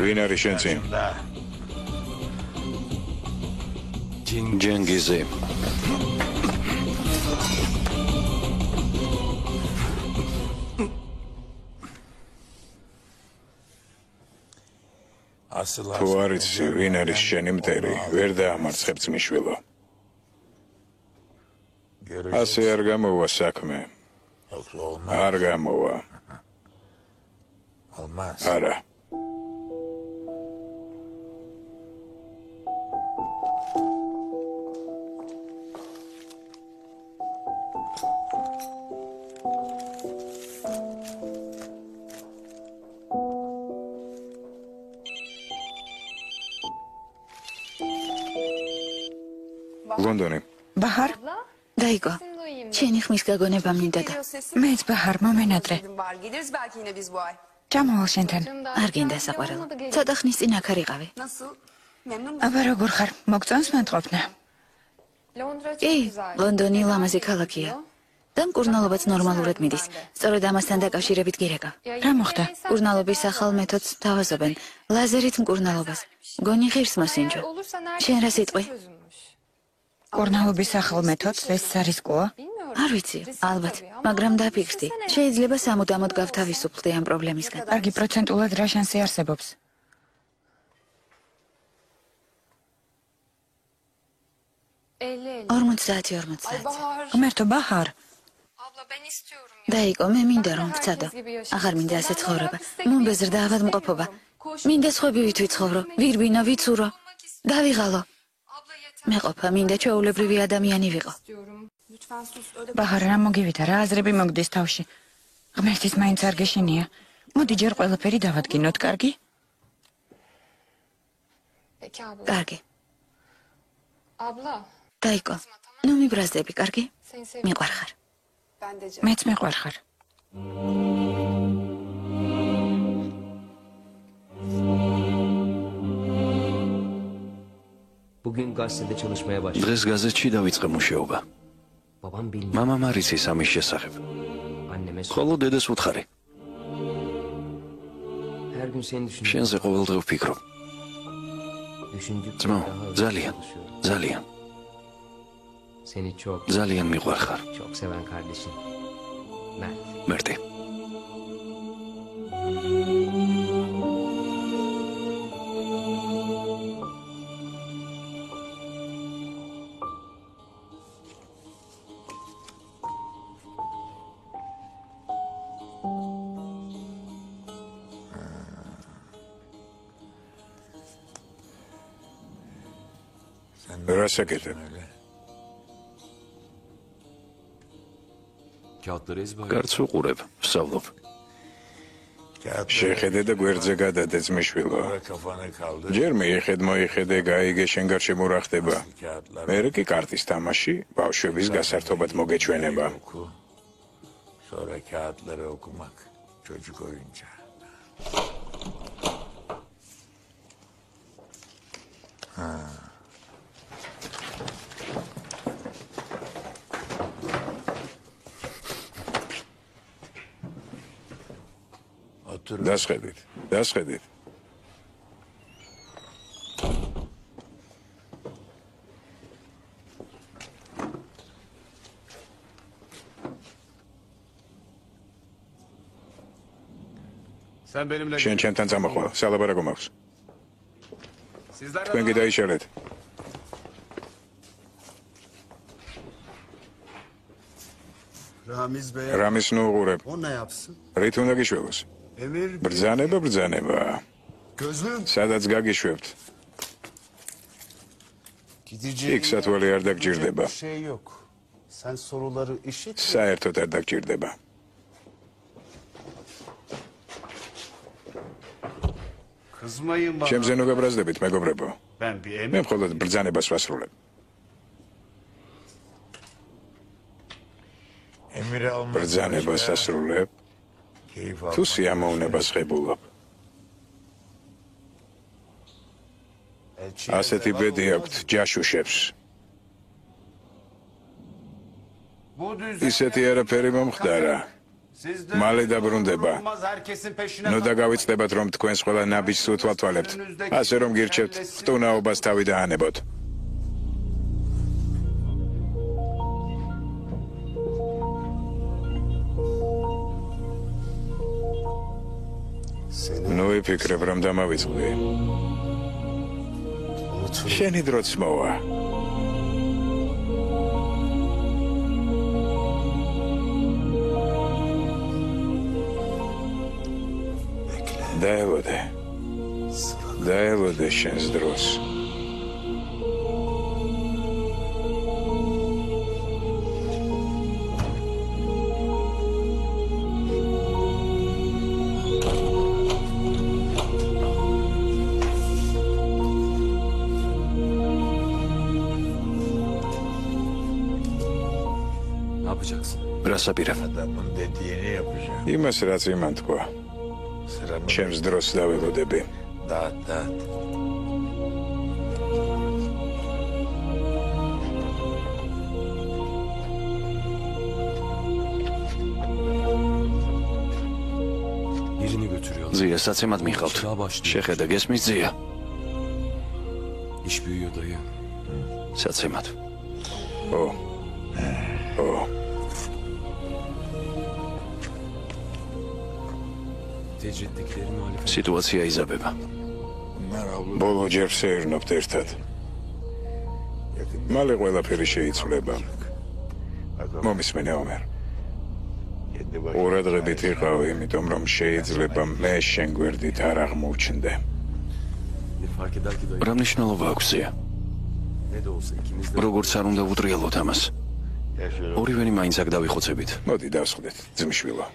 ვინ არის შენ წინ? ჯენგიზი. თუ არ იცი ვინ არის შენი მტერი, ვერ დაამარცხებ ძმისშვილო. ასე არ გამოვა საქმე. არ გამოვა. არა. ლონდონი. ბაჰარ? დაიგო. ჩემი ხმის გაგონება მინდა და მეც ბაჰარ მომენატრე. ჩამოვალ შენთან. არ გინდა საყვარელო. ცოტა ხნის წინ აქ არიყავი. აბა როგორ ხარ? მოგწონს მათყოფნა? კი, ლონდონი ლამაზი ქალაქია. და მკურნალობაც ნორმალურად მიდის. სწორედ ამასთან დაკავშირებით გირეკა. რა მოხდა? მკურნალობის ახალ მეთოდს თავაზობენ. ლაზერით მკურნალობას. გონი ღირს მოსინჯო. შენ რა სიტყვი? მკურნალობის ახალ მეთოდს ეს არისკოა? არ ვიცი, ალბათ, მაგრამ დაფიქრდი. შეიძლება სამუდამოდ გავთავისუფლდე ამ პრობლემისგან. კარგი, პროცენტულად რა შანსი არსებობს? 50-50. ღმერთო, ბაჰარ. დაიკო, მე მინდა რომ ვცადო. აღარ მინდა ასე ცხოვრება. მომბეზრდა ავადმყოფობა. მინდა სხვებივით ვიცხოვრო, ვირბინო, ვიცურო. დავიღალო. მეყოფა, მინდა ჩვეულებრივი ადამიანი ვიყო. ბაჰარ, რა მოგივიდა, რა აზრები მოგდის თავში? ღმერთის მაინც არ გეშინია. მოდი ჯერ ყველაფერი დავადგინოთ, კარგი? კარგი. დაიკო, ნუ მიბრაზდები, კარგი? მიყვარხარ. მეც მიყვარხარ. დღეს გაზეთში დავიწყე მუშაობა. მამამ არ იცის ამის შესახებ. ხოლო დედას უთხარი. შენზე ყოველდღე ვფიქრობ. ძმო, ძალიან, ძალიან. ძალიან მიყვარხარ. მერტი. რასაკეთებ? კარც უყურებ, ვსწავლობ. შეხედე და გვერდზე გადადე ძმისშვილო. ჯერ მიიხედ, მოიხედე, გაიგე, შენ გარშემო რა ხდება. მერე კი კარტის თამაში ბავშვების გასართობად მოგეჩვენება. დასხედით, დასხედით. შენ ჩემთან წამოხვალ, სალაბარაკო მაქვს. თქვენ კი დაიშალეთ. რამის ნუ უყურებ. რით უნდა გიშვებოს? ბრძანება, ბრძანება. სადაც გაგიშვებთ. იქ სათვალე არ დაგჭირდება. საერთოდ არ დაგჭირდება. ჩემზე ნუ გაბრაზდებით, მეგობრებო. მე მხოლოდ ბრძანებას ვასრულებ. ბრძანებას ასრულებ. თუ სიამოვნებას ღებულობ. ასეთი ბედი აქვთ ჯაშუშებს. ისეთი არაფერი მომხდარა. მალე დაბრუნდება. ნუ დაგავიწყდებათ, რომ თქვენს ყველა ნაბიჯს უთვალთვალებთ. ასე რომ გირჩევთ, ხტუნაობას თავი დაანებოთ. ნუ იფიქრებ, რომ დამავიწყდი. შენი დროც მოვა. დაელოდე შენს დროს. რას აპირებ? იმას, რაც იმან თქვა. ჩემს დროს დაველოდები. ზია, საცემად მიხავთ. შეხედა, გესმის ზია? საცემად. ო. სიტუაცია იზაბება. ბოლო ჯერ შეერნობთ ერთად. მალე ყველაფერი შეიცვლება. მომისმენე ომერ. ყურადღებით იყავ, იმიტომ რომ შეიძლება მე შენ გვერდით არ აღმოჩნდე. რა მნიშვნელობა აქვს ზია? როგორც არ უნდა ვუტრიალოთ ამას. ორივენი მაინც აქ დავიხოცებით. მოდი დავსხდეთ, ძმისშვილო.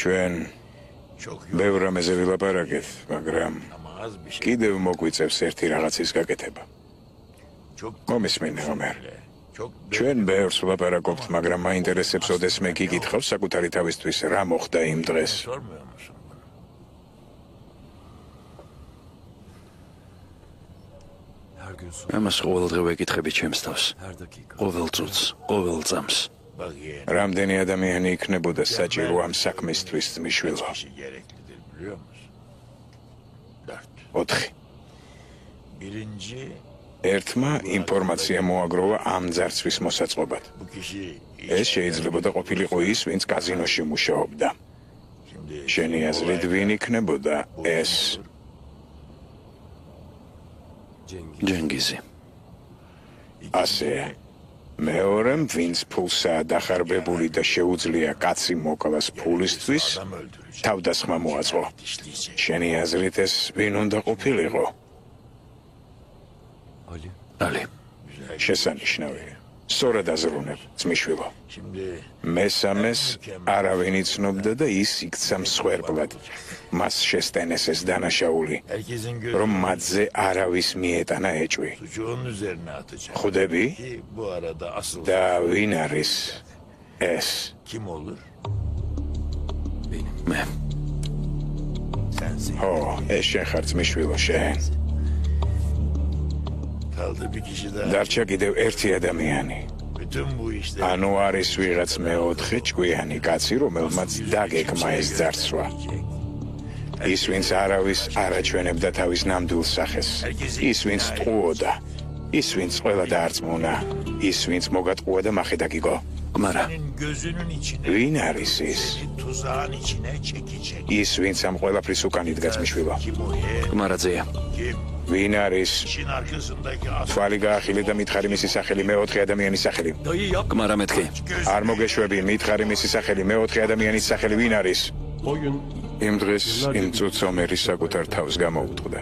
ჩვენ ბევრ რამეზე ვილაპარაკეთ, მაგრამ კიდევ მოგვიწევს ერთი რაღაცის გაკეთება. მომისმენე, ომერ. ჩვენ ბევრს ვლაპარაკობთ, მაგრამ მაინტერესებს, ოდესმე გიგითხავს საკუთარი თავისთვის რა მოხდა იმ დღეს. ამას ყოველდღე ვეკითხები ჩემს თავს. ყოველ წუთს, ყოველ წამს. რამდენი ადამიანი იქნებოდა საჭირო ამ საქმისთვის, ძმისშვილო? 4. ერთმა ინფორმაცია მოაგროვა ამ ძარცვის მოსაწყობად. ეს შეიძლებოდა ყოფილიყო ის, ვინც კაზინოში მუშაობდა. შენი აზრით, ვინ იქნებოდა ეს? ჯენგიზი. ასე. მეორემ, ვინც ფულსაა დახარბებული და შეუძლია კაცი მოკლას ფულისთვის, თავდასხმა მოაწყო. შენი აზრით ეს ვინ უნდა ყოფილიყო? ალი. შესანიშნავია. სწორად აზროვნებ, ძმისშვილო. მესამეს არავინ იცნობდა და ის იქცა მსხვერპლად. მას შესტენეს ეს დანაშაული, რომ მათზე არავის მიეტანა ეჭვი. ხვდები? და ვინ არის ეს? მე. ო, ეს შენ ხარ, ძმისშვილო, შენ. დარჩა კიდევ ერთი ადამიანი. ანუ არის ვიღაც მე-4 ჭკვიანი კაცი, რომელმაც დაგეგმა ეს ძარცვა. ის, ვინც არავის არ აჩვენებდა თავის ნამდვილ სახეს. ის, ვინც ტყუოდა. ის, ვინც ყველა დაარწმუნა. ის, ვინც მოგატყუა და მახე დაგიგო. მაგრამ ვინ არის ის? ის, ვინც ამ ყველაფრის უკან იდგა, ძმისშვილო. მარაძეა. ვინ არის? თვალი გაახილე და მითხარი მისი სახელი, მე-4 ადამიანის სახელი. გმარა მეთქი. არ მოგეშვები, მითხარი მისი სახელი, მე-4 ადამიანის სახელი ვინ არის? იმ დღეს იმ წუთს ომერი საკუთარ თავს გამოუტყდა.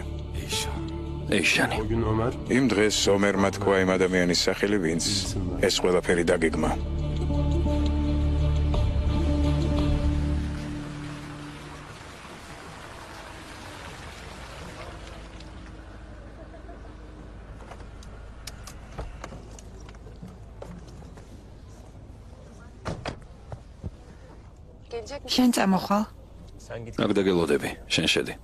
ეიშანი. იმ დღეს ომერმა თქვა იმ ადამიანის სახელი, ვინც ეს ყველაფერი დაგეგმა. შენ წამოხვალ? აქ დაგელოდები, შენ შედი.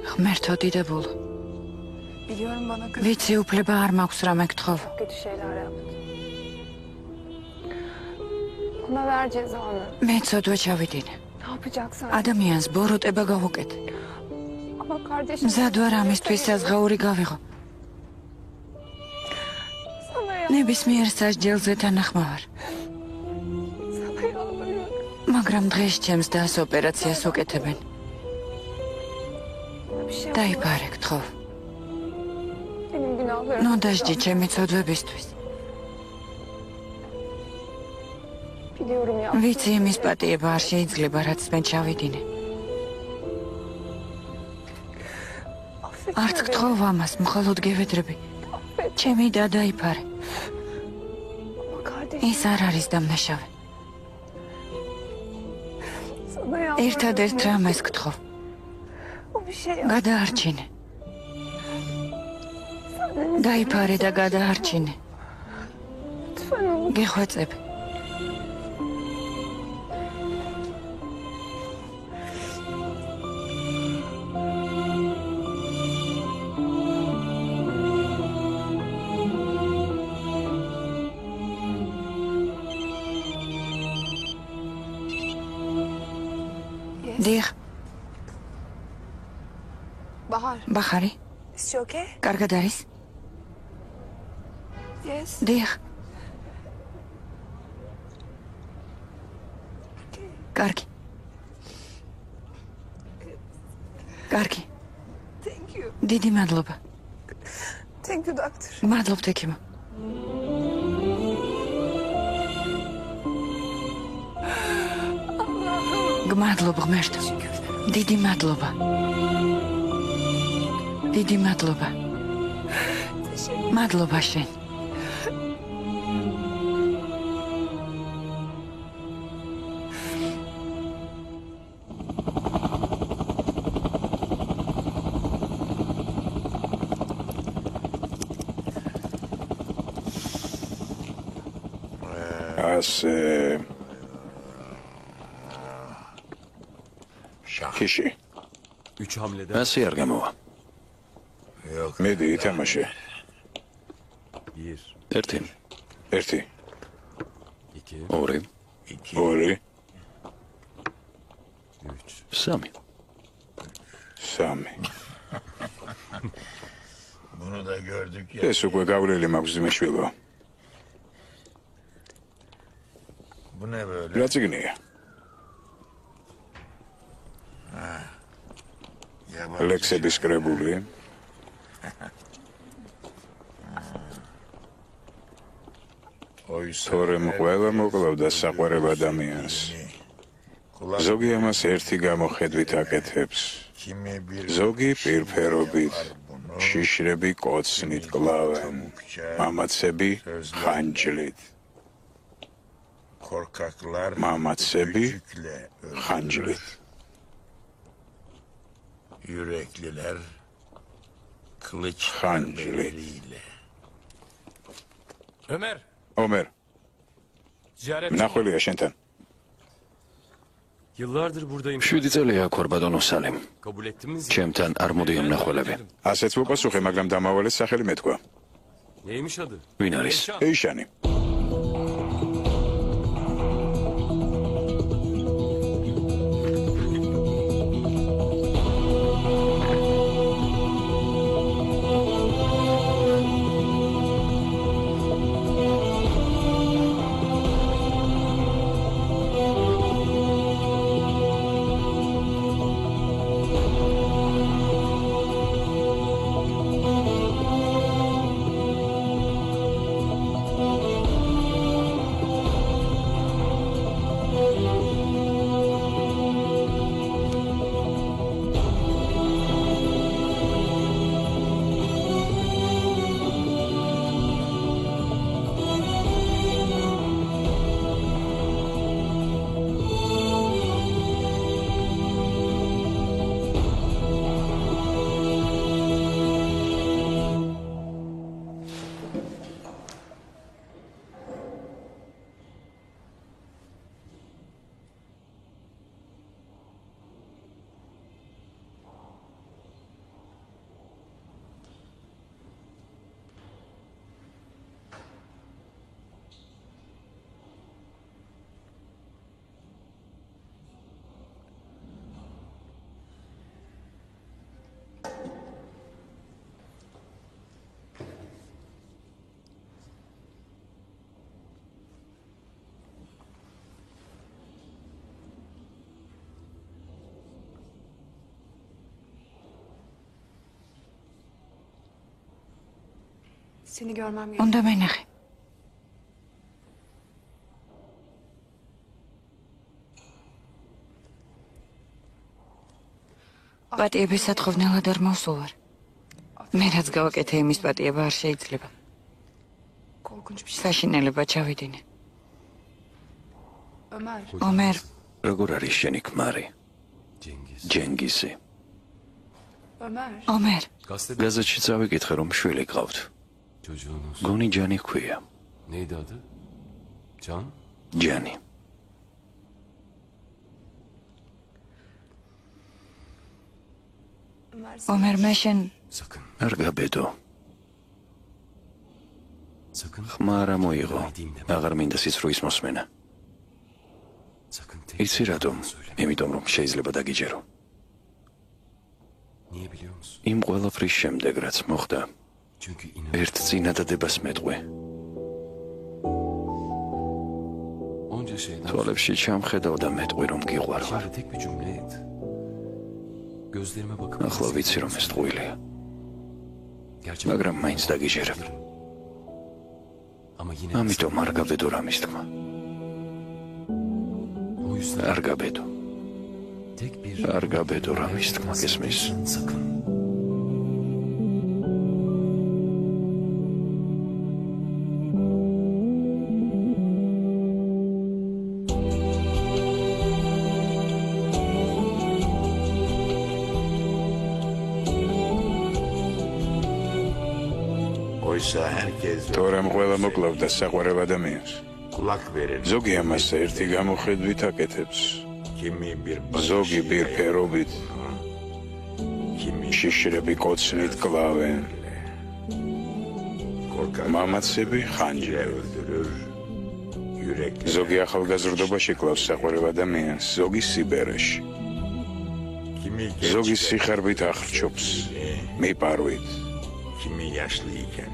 ღმერთო დიდებულო. ვიცი უფლება არ მაქვს რა მეკთხოვ. მე ცოდვა ჩავიდინე. ადამიანს ბოროტება გავუკეთე. მზად ვარ ამისთვის საზღაური გავიღო. ნებისმიერ სასჯელზე თანახმავარ. მაგრამ დღეს ჩემს დას ოპერაციას უკეთებენ. დაიფარე გთხოვ. ნუ დაжди ჩემი ცოდვებისთვის. ვიცი იმის პატიება არ შეიძლება, რაც მე ჩავიდინე. არც გთხოვ ამას, მხოლოდ გევედრები. ჩემი და დაიფარე. ის არ არის დამნაშავე. ერთადერთ რამეს გთხოვ. გადაარჩინე. დაიფარე და გადაარჩინე. გეხვეწებ. დიახ. ბახარი. კარგად არის? დიახ. კარგი. კარგი. დიდი მადლობა. მადლობთ ექიმო. გმადლობ ღმერთო. დიდი მადლობა. დიდი მადლობა. მადლობა შენ. ქიში. ასე არ გამოვა. მედი ითამაშე. ერთი. ორი. სამი. ეს უკვე გავლილი მაქვს ძმისშვილო. რა წიგნია? ლექსების კრებული. თორემ ყველა მოკლავდა საყვარელ ადამიანს. ზოგი ამას ერთი გამოხედვით აკეთებს. ზოგი პირფერობით, შიშრები კოცნით კლავენ, მამაცები ხანჯლით. მამაცები ხანჯლით. Yürekliler kılıç ხანჯლით. Ömer. ნახველია შენთან. Yıllardır buradayım. 7 წელია აქ ვარ ბატონო სალიმ. Kabul ettiniz mi? ჩემთან არ მოდიან მნახველები. ასეც მოპასუხე, მაგრამ დამავალეს სახელი მეთქვა. Neymiş adı? ვინ არის? ეიშანი. Seni görmem gerek. უნდა მენახე. პატიების სათხოვნელად არ მოვსულ ვარ. მე რაც გავაკეთე იმის პატიება არ შეიძლება. Korkunç bir şey. საშინელება ჩავიდინე. Ömer. ომერ, როგორ არის შენი ქმარი? ჯენგიზი. Ömer. ომერ, გაზეთში წავიკითხე რომ შვილი გყავთ. გონი ჯანი ჰქვია. Neydi adı? Can? ჯანი. Ömer. ომერ, მე შენ Sakın. არ გაბედო. Sakın. ხმა არ მოიღო. აღარ მინდა სიცრუის მოსმენა. Sakın tek. იცი რატომ? იმიტომ რომ შეიძლება დაგიჯერო. Niye biliyor musun? იმ ყველაფრის შემდეგ რაც მოხდა, Çünkü inan. ერთ წინადადებას მეტყვი. Onca şeyden თვალებში ჩამხედავ და მეტყვი რომ გიყვარვარ. Şimdi tek bir cümle et. Gözlerime bakıp ახლა ვიცი რომ ეს ტყუილია, gerçekten მაგრამ მაინც დაგიჯერებ. ama yine ამიტომ არ გაბედო რამის თქმა. o yüzden არ გაბედო. tek bir არ გაბედო რამის თქმა გესმის? sakın. Oysa herkes თორემ ყველა მოკლავდა საყვარელ ადამიანს. kulak verir. ზოგი ამას ერთი გამოხედვით აკეთებს. Kimi bir ზოგი ბირფერობით, kimi შიშრები კოცნით კლავენ. korkak მამაცები ხანჯრევ. öldürür. Yürek ზოგი ახალგაზრდობაში კლავს საყვარელ ადამიანს, ზოგი სიბერეში. kimi ზოგი genç სიხარბით ახრჩობს, მიპარვით. kimi yaşlıyken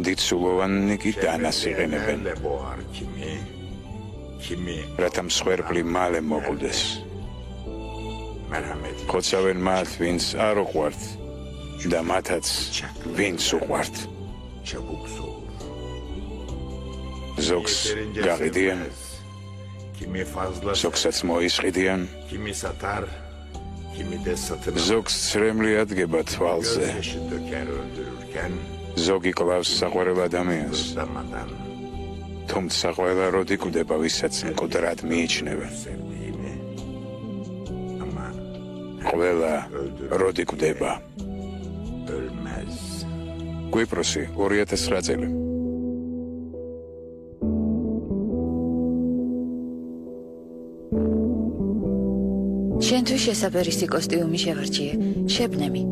დიდსულოვანი კი დანას იყენებენ, Nerede boğar kimi რათა მსხვერპლი მალე მოკვდეს. merhamet ხოცავენ მათ, ვინც არ უყვართ და მათაც ვინც უყვართ. çabuk soğur. ზოგს Yeterince გაყიდიან, sevmez. Kimi fazla ზოგსაც მოისყიდიან, kimi satar, kimi de satın alır. ზოგს ცრემლი ადგება თვალზე, Gözyaşı döker öldürürken ზოგი კლავს საყვარელ ადამიანს, ızdamadan თუმცა ყველა როდი კვდება, ვისაც მკვდრად მიიჩნევენ. sevdiğini ama ყველა როდი კვდება. ölmez. კვიპროსი 2009 წელი. შენთვის შესაბერისი კოსტიუმი შევარჩიე. შებნემი.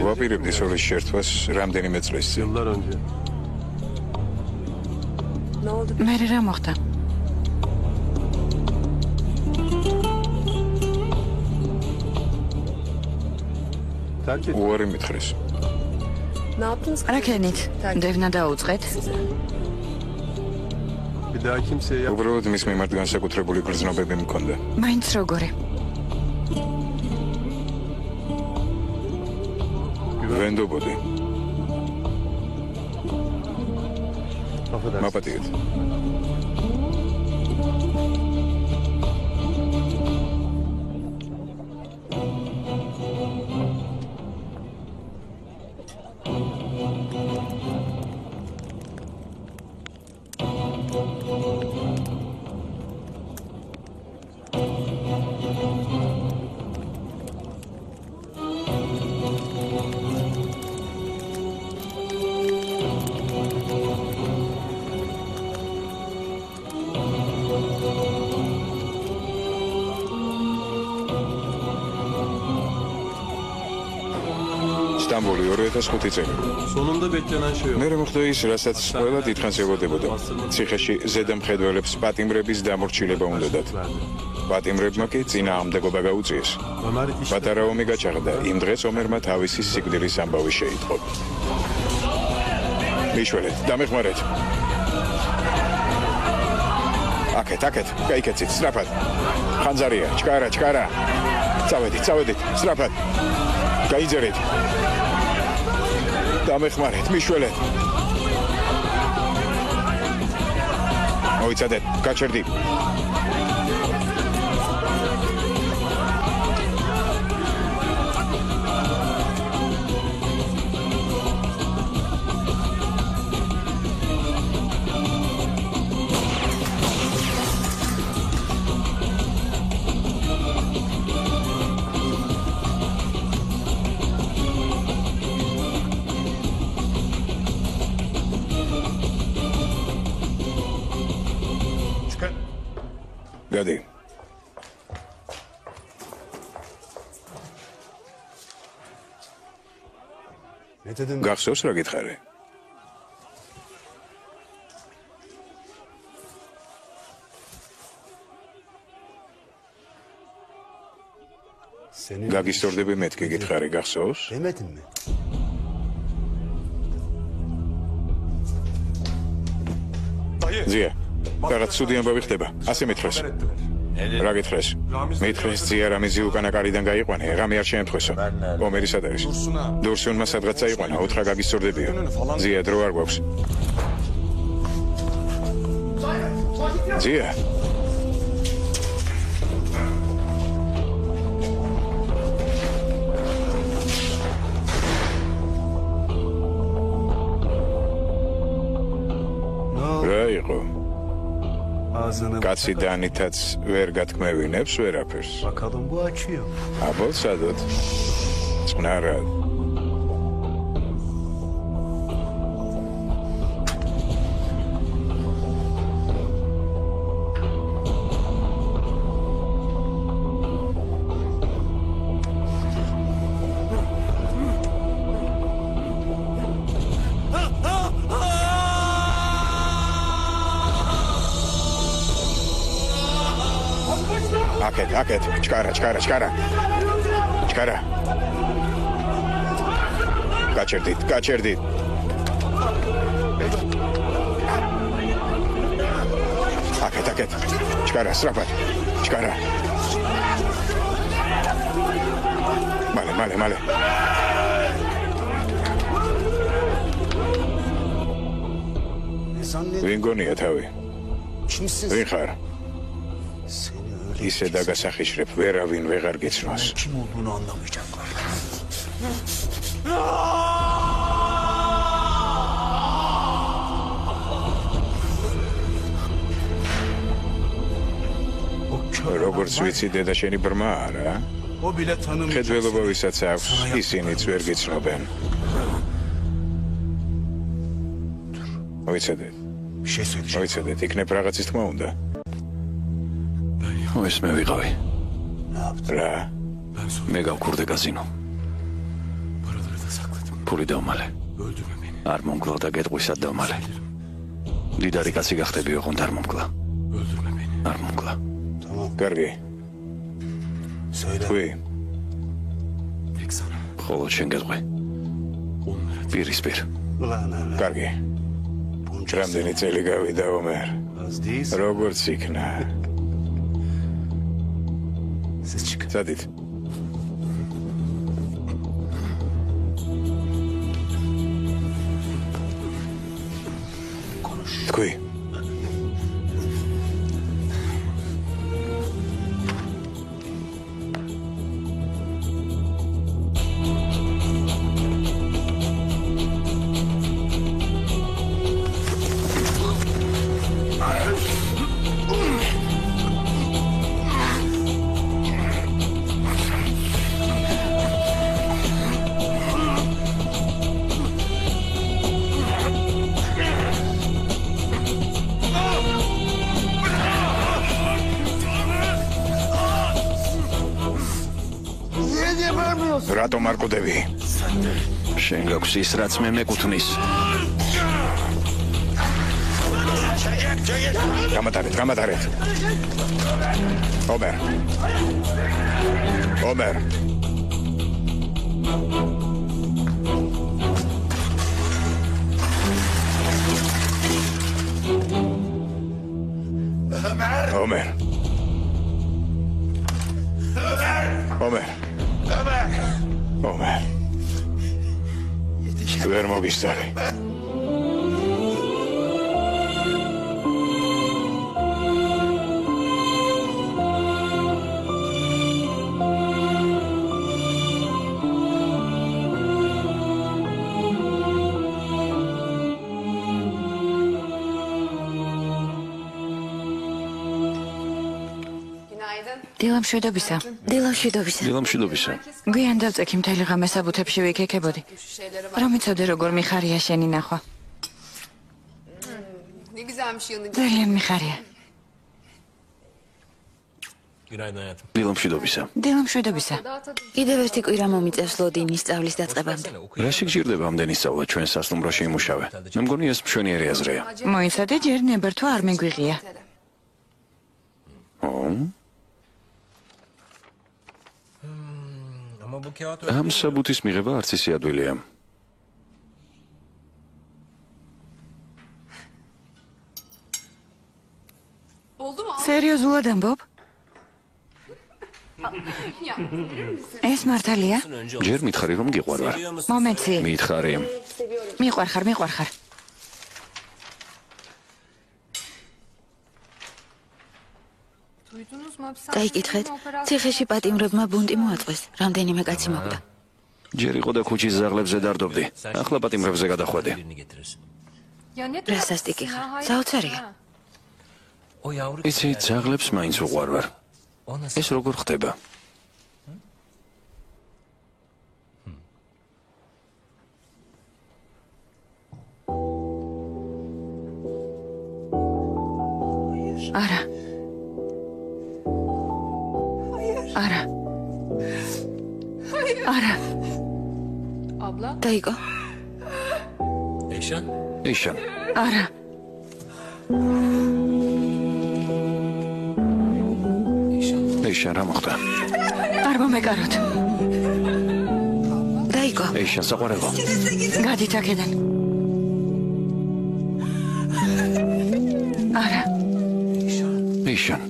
ვაპირებდი სოლის შერთვას რამდენიმე წლის წინ. მე რა მოხდა? უარი მითხრეს. რა ქენით? დევნა დაუწყეთ? უბრალოდ მის მიმართ განსაკუთრებული გრძნობები მქონდა. მაინც როგორი? ვენდობოდი. მაპატიეთ. სტამბოლი 2005 წელი. მე მოხდა ის, რასაც ყველა დიდხანს ელოდებოდა. ციხეში ზედამხედველებს პატიმრების დამორჩილება უნდათ. პატიმრებმა კი წინააღმდეგობა გაუწიეს. პატარა ომი გაჩაღდა. იმ დღეს ომერმა თავისი სიკვდილის ამბავი შეიტყო. მიშველეთ, დამეხმარეთ. აკეთ, გაიქეცით, სწრაფად. ხანძარია, ჩკარა. წავედით, სწრაფად. გაიძერეთ. დამეხმარეთ, მიშველეთ. მოიცადეთ, გაჩერდი. გადი. გახსოვს რა გითხარი? გაგისტორდები მეთქი გითხარი, გახსოვს? ზია, რაღაც ცუდი ამბავი ხდება. ასე მითხრეს. რა გითხრეს? მითხრეს ზია რამიზი უკანა კარიდან გაიყვანა, ღამე არ შეემთხვესო. ომერი სად არის? დურსუნმა სადღაც აიყვანა, უთხრა გაგისტორდებიო. ზია, დრო არ გვაქვს. ზია. რა იყო? კაცი დანითაც ვერ გათქმევინებს ვერაფერს. აბოლ სადოთ? წყნარად. აკეთ, ჩკარა. გაჩერდით. აკეთ, ჩკარა, სწრაფად. ჩკარა. მალე. ვინ გონია თავი? ვინ ხარ? ისე დაგასახიშრებ, ვერავინ ვეღარ გიცნობს. როგორც ვიცი, დედა შენი ბრმა არა? ხედველობა ვისაც აქვს, ისინიც ვერ გიცნობენ. მოიცადეთ, იქნებ რაღაცის თქმა უნდა. ეს მე ვიყავი. რა? მე გავქურდე კაზინო. ფული დავმალე. არ მომგლა და გეტყვისად დავმალე. დიდარი კაცი გახდები ოღონდ არ მომგლა. არ მომგლა. კარგი. თქვი. ხოლო შენ გეტყვი. პირისპირ. კარგი. რამდენი წელი გავიდა ომერ? როგორც იქნა? სადით? თქვი. რატომ არ ყვდები? შენ გაქვს ის, რაც მე მეკუთვნის. გამატარეთ. ომერ. ვერ მოგისწარი. დილამშვიდობისა. დილამშვიდობისა. გვიან დავწექი მთელი ღამე საბუთებში ვიქექებოდი. რომ იცოდე როგორ მიხარია შენი ნახვა. ძალიან მიხარია. დილამშვიდობისა. კიდევ ერთი კვირა მომიწევს ლოდინის სწავლის დაწყებამდე. რაში გჭირდება ამდენი სწავლა ჩვენ სასტუმროში იმუშავე? მე მგონი ეს მშვენიერი აზრია. მოიცადე ჯერ ნებართვა არ მიგვიღია. ამ საბუთის მიღება არც ისე ადვილია. სერიოზულად ამბობ? ეს მართალია? ჯერ მითხარი რომ გიყვარ ვარ. მომეცი. მითხარი. მიყვარხარ. დაიკითხეთ, ციხეში პატიმრებმა ბუნტი მოაწყვეს, რამდენიმე კაცი მოკვდა. ჯერ იყო და ქუჩის ზაღლებზე დარდობდი. ახლა პატიმრებზე გადახვედი. რა სასტიკი ხარ? საოცარია. იცი, ზაღლებს მაინც უყვარ ვარ. ეს როგორ ხდება? არა. დაიკო. ეიშან. არა. ეიშან რა მოხდა? არ მომეკაროთ. დაიკო. ეიშან საყვარელო. გადით აქედან. არა. ეიშან.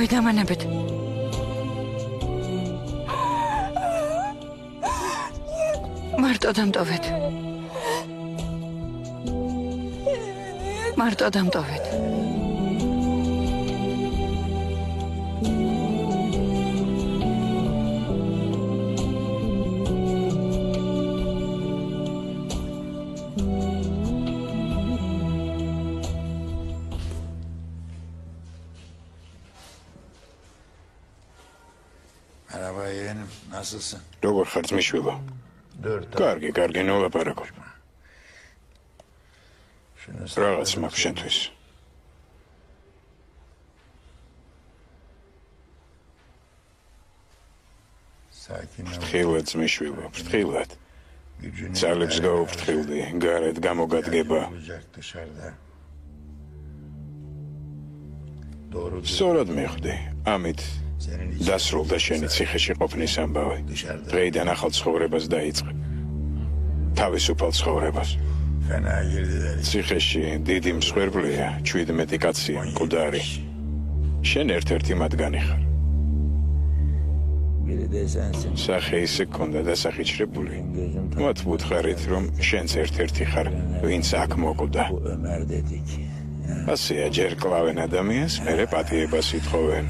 დავიდამანებით. მარტო დამტოვეთ. როგორ ხარ ძმისშვილო? კარგი, ნოლაპარაკო. რაღაც მაქვს შენთვის. ფრთხილად ძმისშვილო, ფრთხილად. ძალებს გაუფრთხილდი, გარეთ გამოგადგება. სწორად მიხვდი, ამით დასრულდა შენი ციხეში ყოფნის ამბავი. დღეიდან ახალ ცხოვრებას დაიწყებ. თავისუფალ ცხოვრებას. ციხეში დიდი მსხვერპლია, 17 კაცია, მკვდარი. შენ ერთ-ერთი მათგანი ხარ. სახე ისე გქონდა დასახიჩრებული. მათ ვუთხარით, რომ შენც ერთ-ერთი ხარ, ვინც აქ მოკვდა. ასეა ჯერ კლავენ ადამიანს, მერე პატიებას ითხოვენ.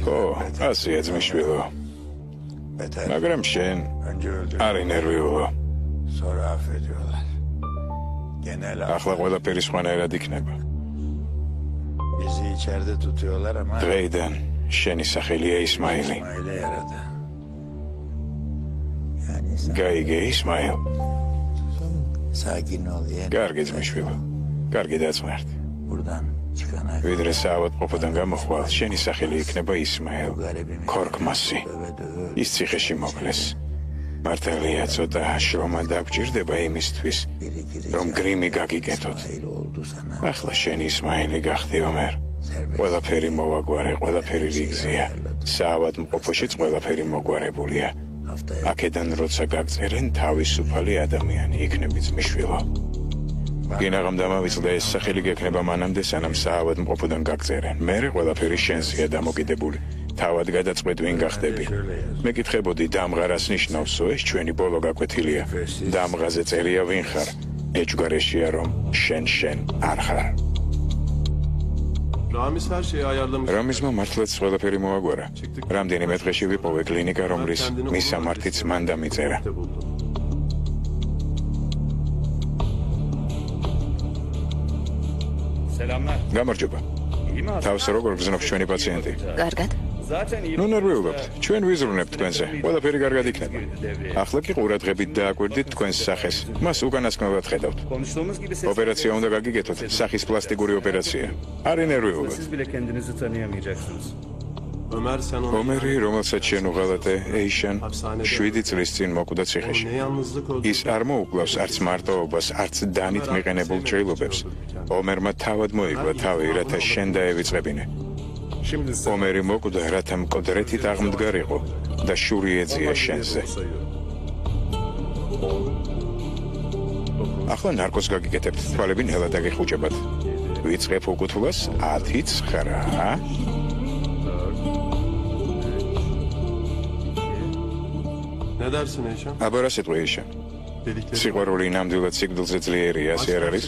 ხო, ასეა ძმისშვილო. მაგრამ შენ არ ინერვიულო. ახლა ყველაფერი სხვანაირად იქნება. დღეიდან შენი სახელია ისმაილი. გაიგე ისმაილ. კარგი ძმისშვილო, კარგი დაწმარდი. ვიდრე საავადმყოფოდან გამოხვალ, შენი სახელი იქნება ისმაილ ქორკმასი. ის ციხეში მოკლეს. მართალია ცოტა შრომა დაგჭირდება იმისთვის, რომ გრიმი გაგიკეთოთ. ახლა შენ ისმაილი გახდი ომერ. ყველაფერი მოვაგვარე, ყველაფერი რიგზია. საავადმყოფოშიც ყველაფერი მოგვარებულია. აქედან როცა გაგწერენ, თავისუფალი ადამიანი იქნები ძმისშვილო. გინაღამ დამავიწყდა ეს სახელი გექნება მანამდე, სანამ საავადმყოფოდან გაგწერენ. მერე ყველაფერი შენზეა დამოკიდებული. თავად გადაწყვეტ ვინ გახდები. მეკითხებოდი დამღარას ნიშნავსო, ეს ჩვენი ბოლო გაკვეთილია. დამღაზე წერია ვინ ხარ. ეჭვგარეშია რომ შენ არ ხარ. რამისმა მართლაც ყველაფერი მოაგვარა. რამდენიმე დღეში ვიპოვე კლინიკა, რომლის მისამართიც მან დამიწერა. გამარჯობა. თავს როგორ გზნობს ჩვენი პაციენტი? კარგად. ნუ ნერვიულობთ. ჩვენ ვიზრუნებთ თქვენზე. ყველაფერი კარგად იქნება. ახლა კი ყურადღებით დააკვირდით თქვენს სახეს. მას უკანასკნელად ხედავთ. ოპერაცია უნდა გაგიგეთოთ. სახის პლასტიკური ოპერაცია. არ ინერვიულობთ. ომერი, რომელსაც შენ უღალატე, ეიშან 7 წლის წინ მოკვდა ციხეში. ის არ მოუკლავს არც მარტოობას, არც დანით მიყენებულ ჭრილობებს. ომერმა თავად მოიგლა თავი, რათა შენ დაევიწყებინე. ომერი მოკვდა, რათა მკვდრეთით აღმდგარიყო და შური ეძია შენზე. ახლა ნარკოს გაგიკეთებთ, თვალები ნელა დაგიხუჭებათ. ვიწყებ უკუთვლას 10-9. აბარა სიტყვეიშა. სიყვარული ნამდვილად სიკვდილზე ძლიერია, ასე არ არის?